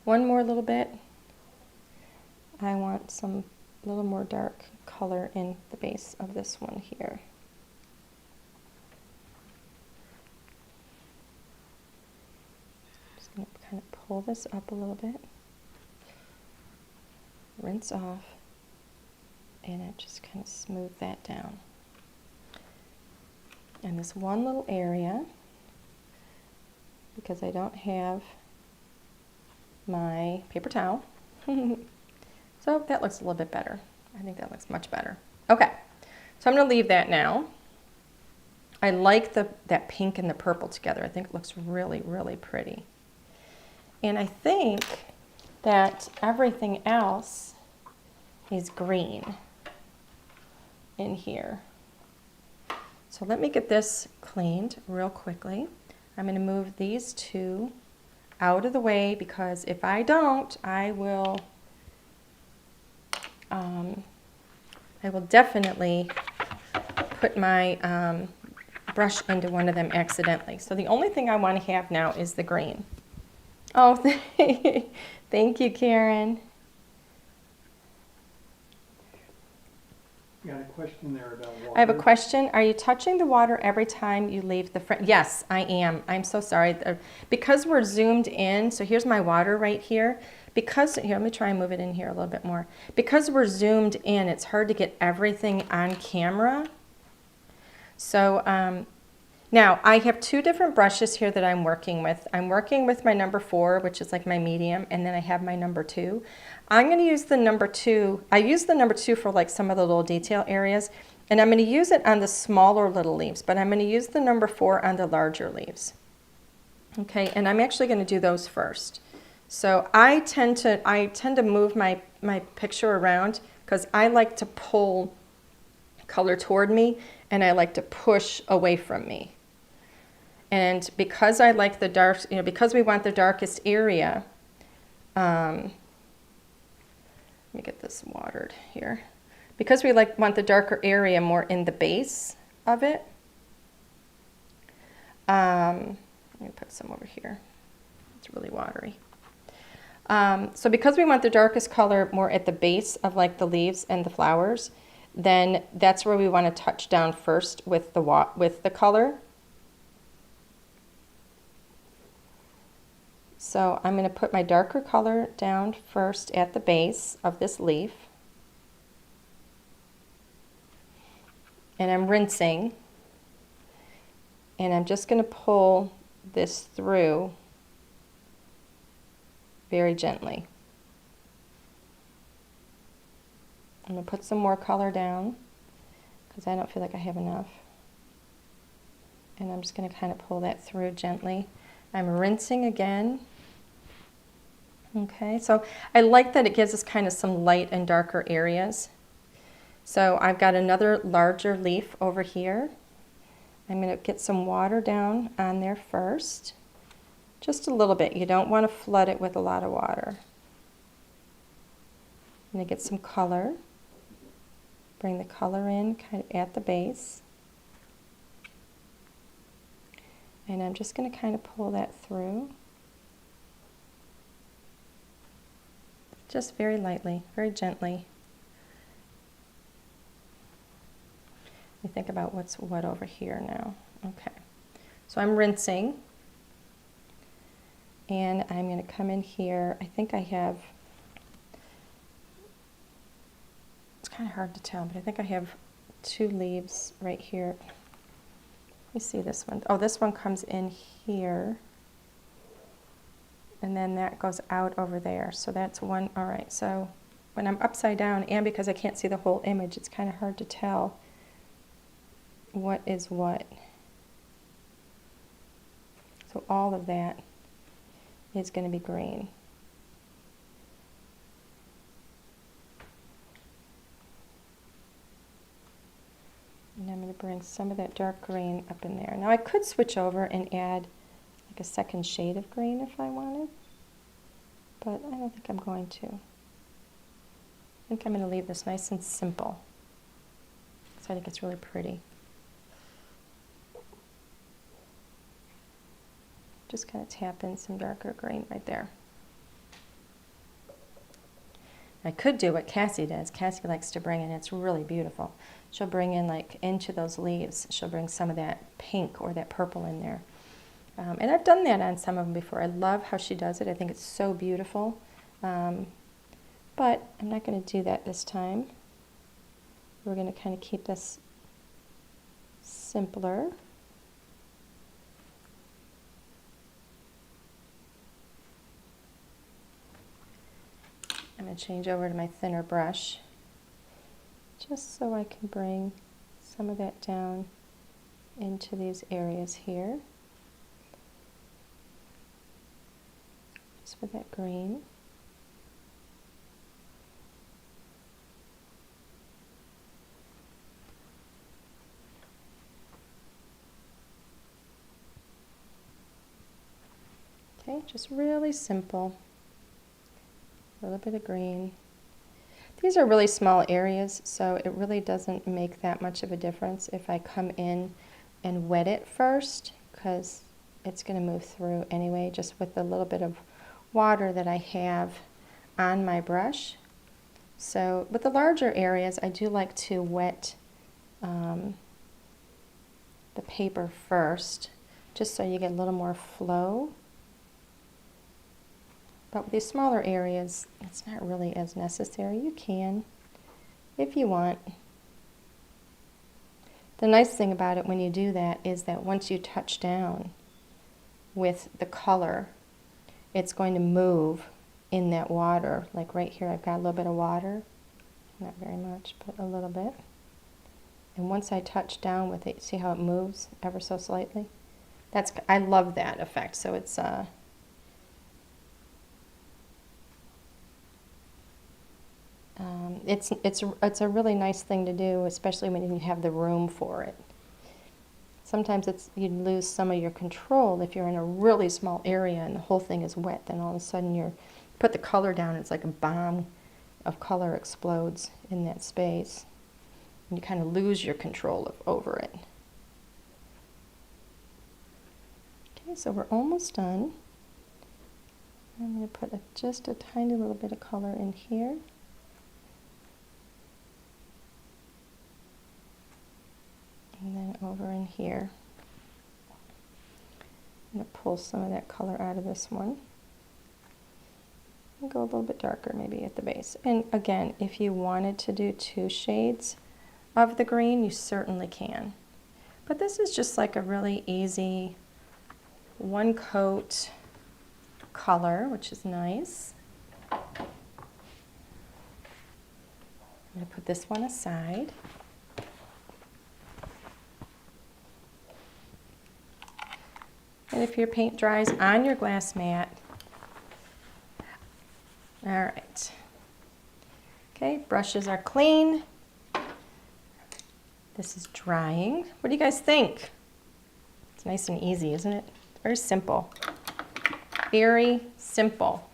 One more little bit. I want some little more dark color in the base of this one here. Just going to kind of pull this up a little bit, rinse off, and I just kind of smooth that down. And this one little area, because I don't have my paper towel, so that looks a little bit better. I think that looks much better. Okay, so I'm going to leave that now. I like that pink and the purple together. I think it looks really, really pretty. And I think that everything else is green in here. So let me get this cleaned real quickly. I'm going to move these two out of the way, because if I don't, I will definitely put my brush into one of them accidentally. So the only thing I want to have now is the green. Oh, thank you, Karen. You got a question there about water? I have a question. Are you touching the water every time you leave the frame? Yes, I am. I'm so sorry. Because we're zoomed in, so here's my water right here. Because, here, let me try and move it in here a little bit more. Because we're zoomed in, it's hard to get everything on camera. So now I have two different brushes here that I'm working with. I'm working with my number 4, which is like my medium, and then I have my number 2. I'm going to use the number 2. I use the number 2 for like some of the little detail areas, and I'm going to use it on the smaller little leaves, but I'm going to use the number 4 on the larger leaves. Okay, and I'm actually going to do those first. So I tend to move my picture around because I like to pull color toward me and I like to push away from me. And because I like the dark, because we want the darkest area, let me get this watered here. Because we want the darker area more in the base of it, let me put some over here. It's really watery. So because we want the darkest color more at the base of like the leaves and the flowers, then that's where we want to touch down first with the color. So I'm going to put my darker color down first at the base of this leaf. And I'm rinsing. And I'm just going to pull this through very gently. I'm going to put some more color down because I don't feel like I have enough. And I'm just going to kind of pull that through gently. I'm rinsing again. Okay, so I like that it gives us kind of some light and darker areas. So I've got another larger leaf over here. I'm going to get some water down on there first. Just a little bit. You don't want to flood it with a lot of water. I'm going to get some color. Bring the color in kind of at the base. And I'm just going to kind of pull that through. Just very lightly, very gently. You think about what's what over here now. Okay, so I'm rinsing. And I'm going to come in here. I think I have, it's kind of hard to tell, but I think I have 2 leaves right here. Let me see this one. Oh, this one comes in here. And then that goes out over there. So that's one. All right, so when I'm upside down, and because I can't see the whole image, it's kind of hard to tell what is what. So all of that is going to be green. And I'm going to bring some of that dark green up in there. Now I could switch over and add like a second shade of green if I wanted, but I don't think I'm going to. I think I'm going to leave this nice and simple. So I think it's really pretty. Just kind of tap in some darker green right there. I could do what Cassie does. Cassie likes to bring in, it's really beautiful. She'll bring in like into those leaves, she'll bring some of that pink or that purple in there. And I've done that on some of them before. I love how she does it. I think it's so beautiful. But I'm not going to do that this time. We're going to kind of keep this simpler. I'm going to change over to my thinner brush just so I can bring some of that down into these areas here. Just with that green. Okay, just really simple. A little bit of green. These are really small areas, so it really doesn't make that much of a difference if I come in and wet it first, because it's going to move through anyway, just with the little bit of water that I have on my brush. So with the larger areas, I do like to wet the paper first, just so you get a little more flow. But with these smaller areas, it's not really as necessary. You can, if you want. The nice thing about it when you do that is that once you touch down with the color, it's going to move in that water. Like right here, I've got a little bit of water. Not very much, but a little bit. And once I touch down with it, see how it moves ever so slightly? I love that effect. So it's a really nice thing to do, especially when you have the room for it. Sometimes you lose some of your control if you're in a really small area and the whole thing is wet. Then all of a sudden you put the color down, it's like a bomb of color explodes in that space. And you kind of lose your control over it. Okay, so we're almost done. I'm going to put just a tiny little bit of color in here. And then over in here, I'm going to pull some of that color out of this one. And go a little bit darker maybe at the base. And again, if you wanted to do 2 shades of the green, you certainly can. But this is just like a really easy one coat color, which is nice. I'm going to put this one aside. And if your paint dries on your glass mat, All right. Okay, brushes are clean. This is drying. What do you guys think? It's nice and easy, isn't it? Very simple. Very simple.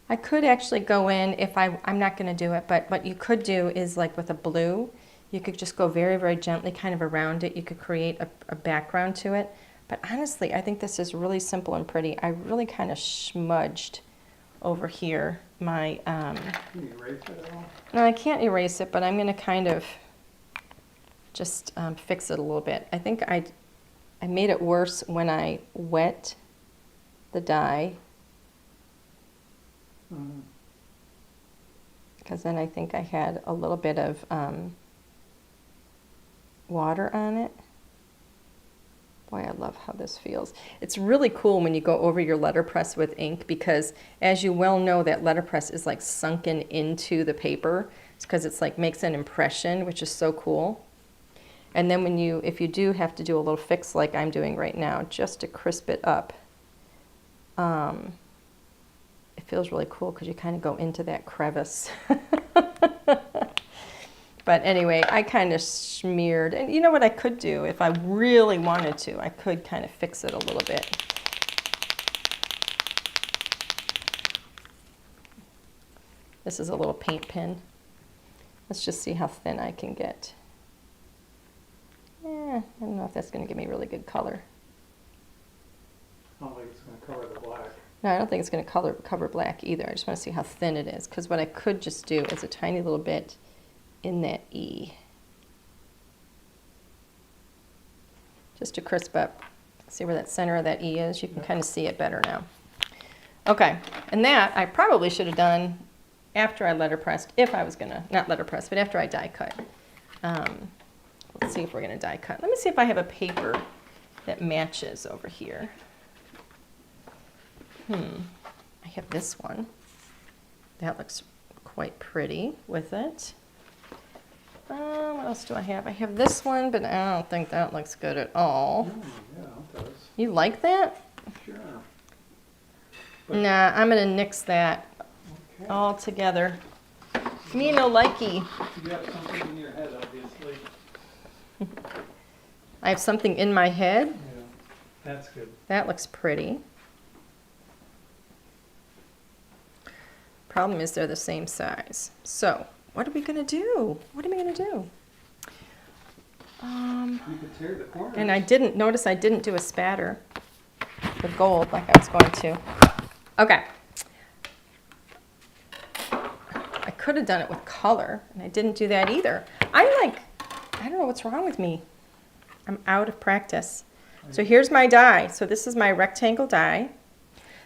I could actually go in if I'm not going to do it, but what you could do is like with a blue, you could just go very, very gently kind of around it. You could create a background to it. But honestly, I think this is really simple and pretty. I really kind of smudged over here my... Can you erase it at all? No, I can't erase it, but I'm going to kind of just fix it a little bit. I think I made it worse when I wet the dye. Because then I think I had a little bit of water on it. Boy, I love how this feels. It's really cool when you go over your letterpress with ink because, as you well know, that letterpress is like sunken into the paper. It's because it's like makes an impression, which is so cool. And then when if you do have to do a little fix like I'm doing right now, just to crisp it up, it feels really cool because you kind of go into that crevice. But anyway, I kind of smeared, and you know what I could do if I really wanted to? I could kind of fix it a little bit. This is a little paint pen. Let's just see how thin I can get. I don't know if that's going to give me really good color. I don't think it's going to cover the black. No, I don't think it's going to cover black either. I just want to see how thin it is, because what I could just do is a tiny little bit in that E. Just to crisp up. See where that center of that E is? You can kind of see it better now. Okay, and that I probably should have done after I letterpressed, if I was going to, not letterpress, but after I die cut. Let's see if we're going to die cut. Let me see if I have a paper that matches over here. I have this one. That looks quite pretty with it. What else do I have? I have this one, but I don't think that looks good at all. Yeah, it does. You like that? Sure. Nah, I'm going to nix that Okay. all together. Me no likey. You have something in your head, obviously. I have something in my head. Yeah, that's good. That looks pretty. Problem is they're the same size. So, what are we going to do? What am I going to do? You could tear the corners. And I didn't do a spatter with gold like I was going to. Okay. I could have done it with color, and I didn't do that either. I don't know what's wrong with me. I'm out of practice. So here's my die. So this is my rectangle die.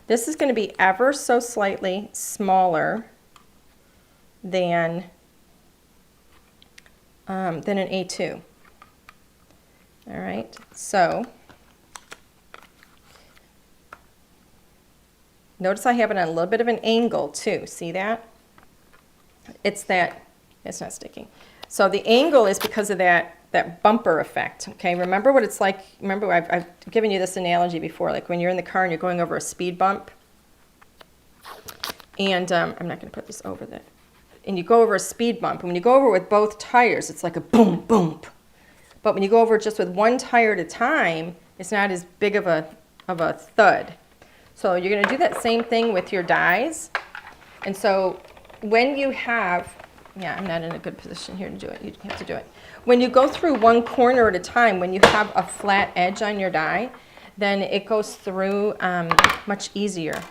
This is going to be ever so slightly smaller than an A2. All right, so notice I have it on a little bit of an angle too. See that? It's not sticking. So the angle is because of that bumper effect, okay? Remember what it's like, remember I've given you this analogy before, like when you're in the car and you're going over a speed bump, and I'm not going to put this over there, and you go over a speed bump, and when you go over with both tires, it's like a boom, boom. But when you go over just with one tire at a time, it's not as big of a thud. So you're going to do that same thing with your dies, and so when you have, I'm not in a good position here to do it. You have to do it. When you go through one corner at a time, when you have a flat edge on your die, then it goes through much easier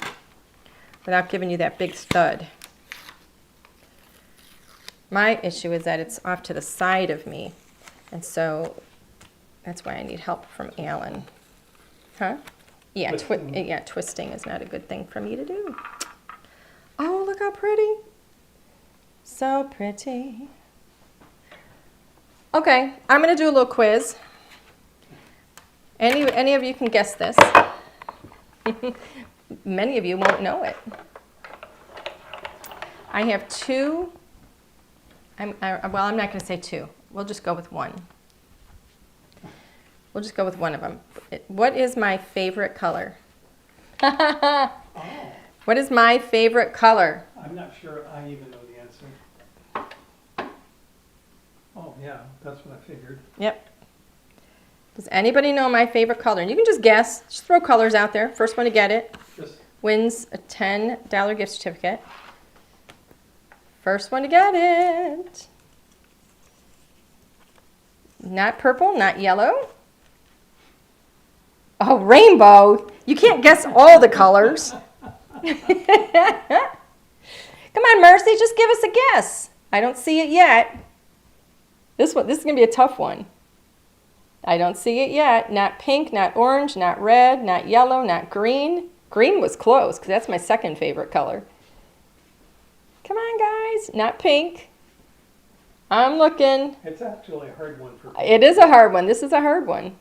without giving you that big thud. My issue is that it's off to the side of me, and so that's why I need help from Alan. Huh? Yeah, twisting is not a good thing for me to do. Oh, look how pretty. So pretty. Okay, I'm going to do a little quiz. Any of you can guess this. Many of you won't know it. I have two. I'm not going to say two. We'll just go with one. We'll just go with one of them. What is my favorite color? Oh, What is my favorite color? I'm not sure I even know the answer. Oh, yeah, that's what I figured. Yep. Does anybody know my favorite color? And you can just guess. Just throw colors out there. First one to get it Just, wins a $10 gift certificate. First one to get it. Not purple, not yellow. Oh, rainbow. You can't guess all the colors. Come on, Mercy, just give us a guess. I don't see it yet. This is going to be a tough one. I don't see it yet. Not pink, not orange, not red, not yellow, not green. Green was close because that's my second favorite color. Come on, guys. Not pink. I'm looking. it's actually a hard one for me. It is a hard one. This is a hard one.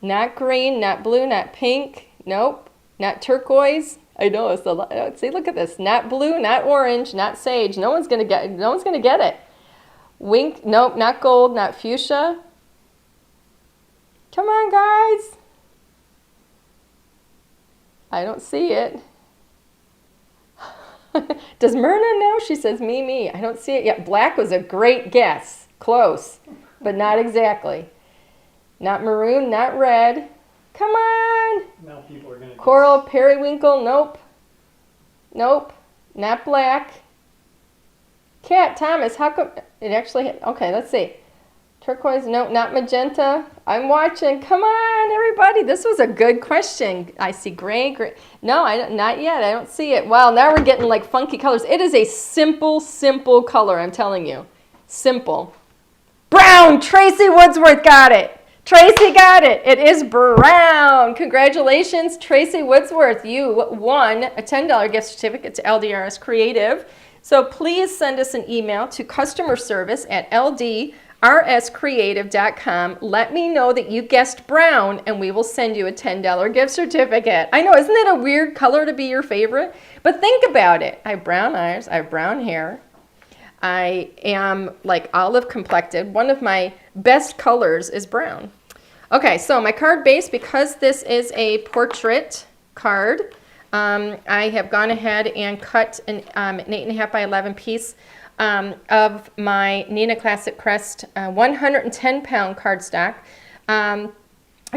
Not green, not blue, not pink. Nope. Not turquoise. I know it's a lot. See, look at this. Not blue, not orange, not sage. No one's gonna get it. Wink. Nope. Not gold. Not fuchsia. Come on, guys. I don't see it. Does Myrna know? She says me. I don't see it yet. Black was a great guess. Close, but not exactly. Not maroon, not red. Come on. Now people are going to Coral, periwinkle, nope. Nope. Not black. Cat, Thomas, how come it actually hit? Okay, let's see. Turquoise, no, not magenta. I'm watching. Come on, everybody. This was a good question. I see gray. No, not yet. I don't see it. Wow, now we're getting like funky colors. It is a simple color, I'm telling you. Simple. Brown. Tracy Woodsworth got it. Tracy got it. It is brown. Congratulations, Tracy Woodsworth. You won a $10 gift certificate to LDRS Creative. So please send us an email to customer service at LDRScreative.com. Let me know that you guessed brown, and we will send you a $10 gift certificate. I know, isn't it a weird color to be your favorite? But think about it. I have brown eyes. I have brown hair. I am like olive complected. One of my best colors is brown. Okay, so my card base, because this is a portrait card, I have gone ahead and cut an 8.5 by 11 piece of my Neenah Classic Crest 110-pound cardstock. I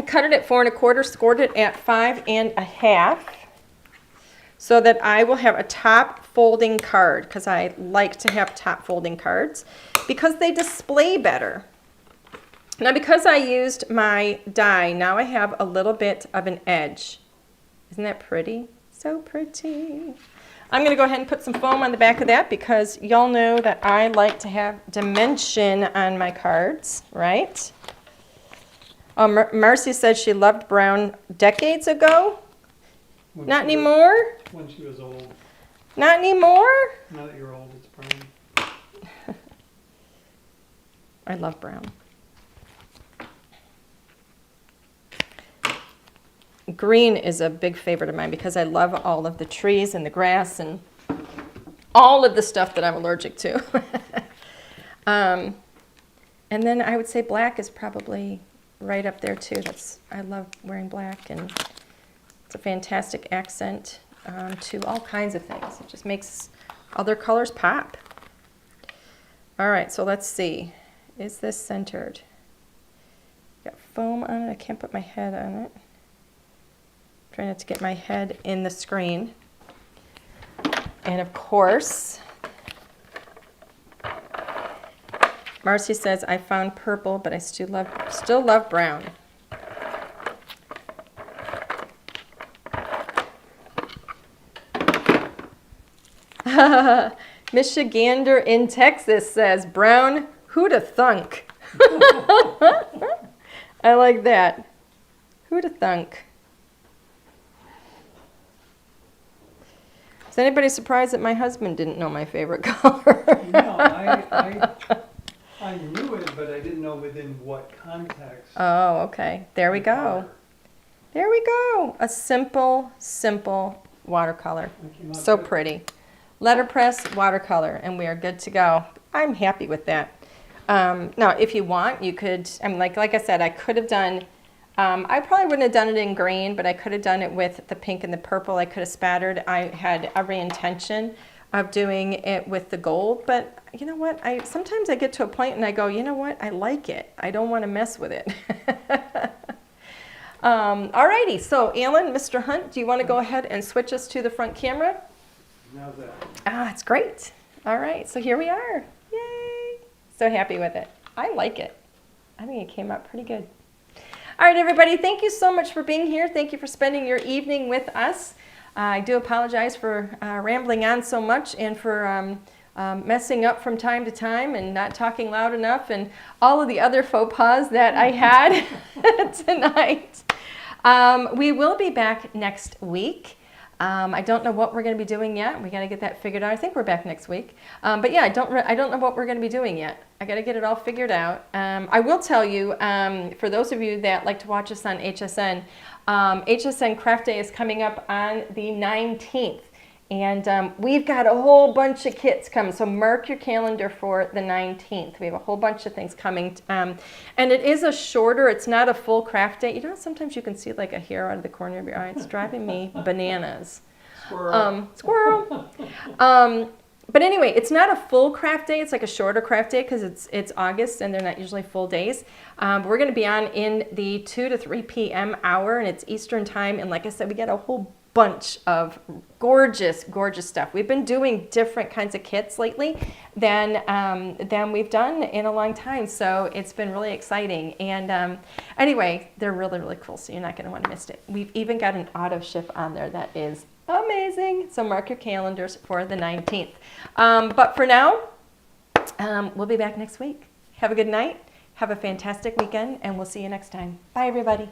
cut it at 4 1/4, scored it at 5 1/2, so that I will have a top folding card, because I like to have top folding cards because they display better. Now, because I used my die, now I have a little bit of an edge. Isn't that pretty? So pretty. I'm going to go ahead and put some foam on the back of that because y'all know that I like to have dimension on my cards, right? Oh, Marcy said she loved brown decades ago. Not anymore? When she was old. Not anymore? Now that you're old, it's brown. I love brown. Green is a big favorite of mine because I love all of the trees and the grass and all of the stuff that I'm allergic to. And then I would say black is probably right up there too. I love wearing black, and it's a fantastic accent to all kinds of things. It just makes other colors pop. All right, so let's see. Is this centered? Got foam on it. I can't put my head on it. Trying not to get my head in the screen. And of course, Marcy says, I found purple, but I still love brown. Michigander in Texas says, brown, who'da thunk? I like that. Who'da thunk? Is anybody surprised that my husband didn't know my favorite color? No, I knew it, but I didn't know within what context. Oh, okay. There we go. There we go. A simple watercolor. So pretty. Letterpress watercolor, and we are good to go. I'm happy with that. Now, if you want, you could, like I said, I could have done I probably wouldn't have done it in green, but I could have done it with the pink and the purple. I could have spattered. I had every intention of doing it with the gold, but you know what? Sometimes I get to a point and I go, you know what? I like it. I don't want to mess with it. Alrighty, so Alan, Mr. Hunt, do you want to go ahead and switch us to the front camera? How's that? Ah, it's great. All right, so here we are. Yay! So happy with it. I like it. I think it came out pretty good. All right, everybody, thank you so much for being here. Thank you for spending your evening with us. I do apologize for rambling on so much and for messing up from time to time and not talking loud enough and all of the other faux pas that I had tonight. We will be back next week. I don't know what we're going to be doing yet. We got to get that figured out. I think we're back next week. But yeah, I don't know what we're going to be doing yet. I got to get it all figured out. I will tell you, for those of you that like to watch us on HSN, HSN Craft Day is coming up on the 19th. And we've got a whole bunch of kits coming, so mark your calendar for the 19th. We have a whole bunch of things coming. And it is a shorter, it's not a full craft day. You know, sometimes you can see like a hair out of the corner of your eye. It's driving me bananas. Squirrel. Squirrel. But anyway, it's not a full craft day. It's like a shorter craft day because it's August and they're not usually full days. But we're going to be on in the 2 to 3 p.m. hour, and it's Eastern time. And like I said, we got a whole bunch of gorgeous, gorgeous stuff. We've been doing different kinds of kits lately than we've done in a long time. So it's been really exciting. And anyway, they're really, really cool. So you're not going to want to miss it. We've even got an auto ship on there that is amazing. So mark your calendars for the 19th. But for now, we'll be back next week. Have a good night. Have a fantastic weekend, and we'll see you next time. Bye, everybody.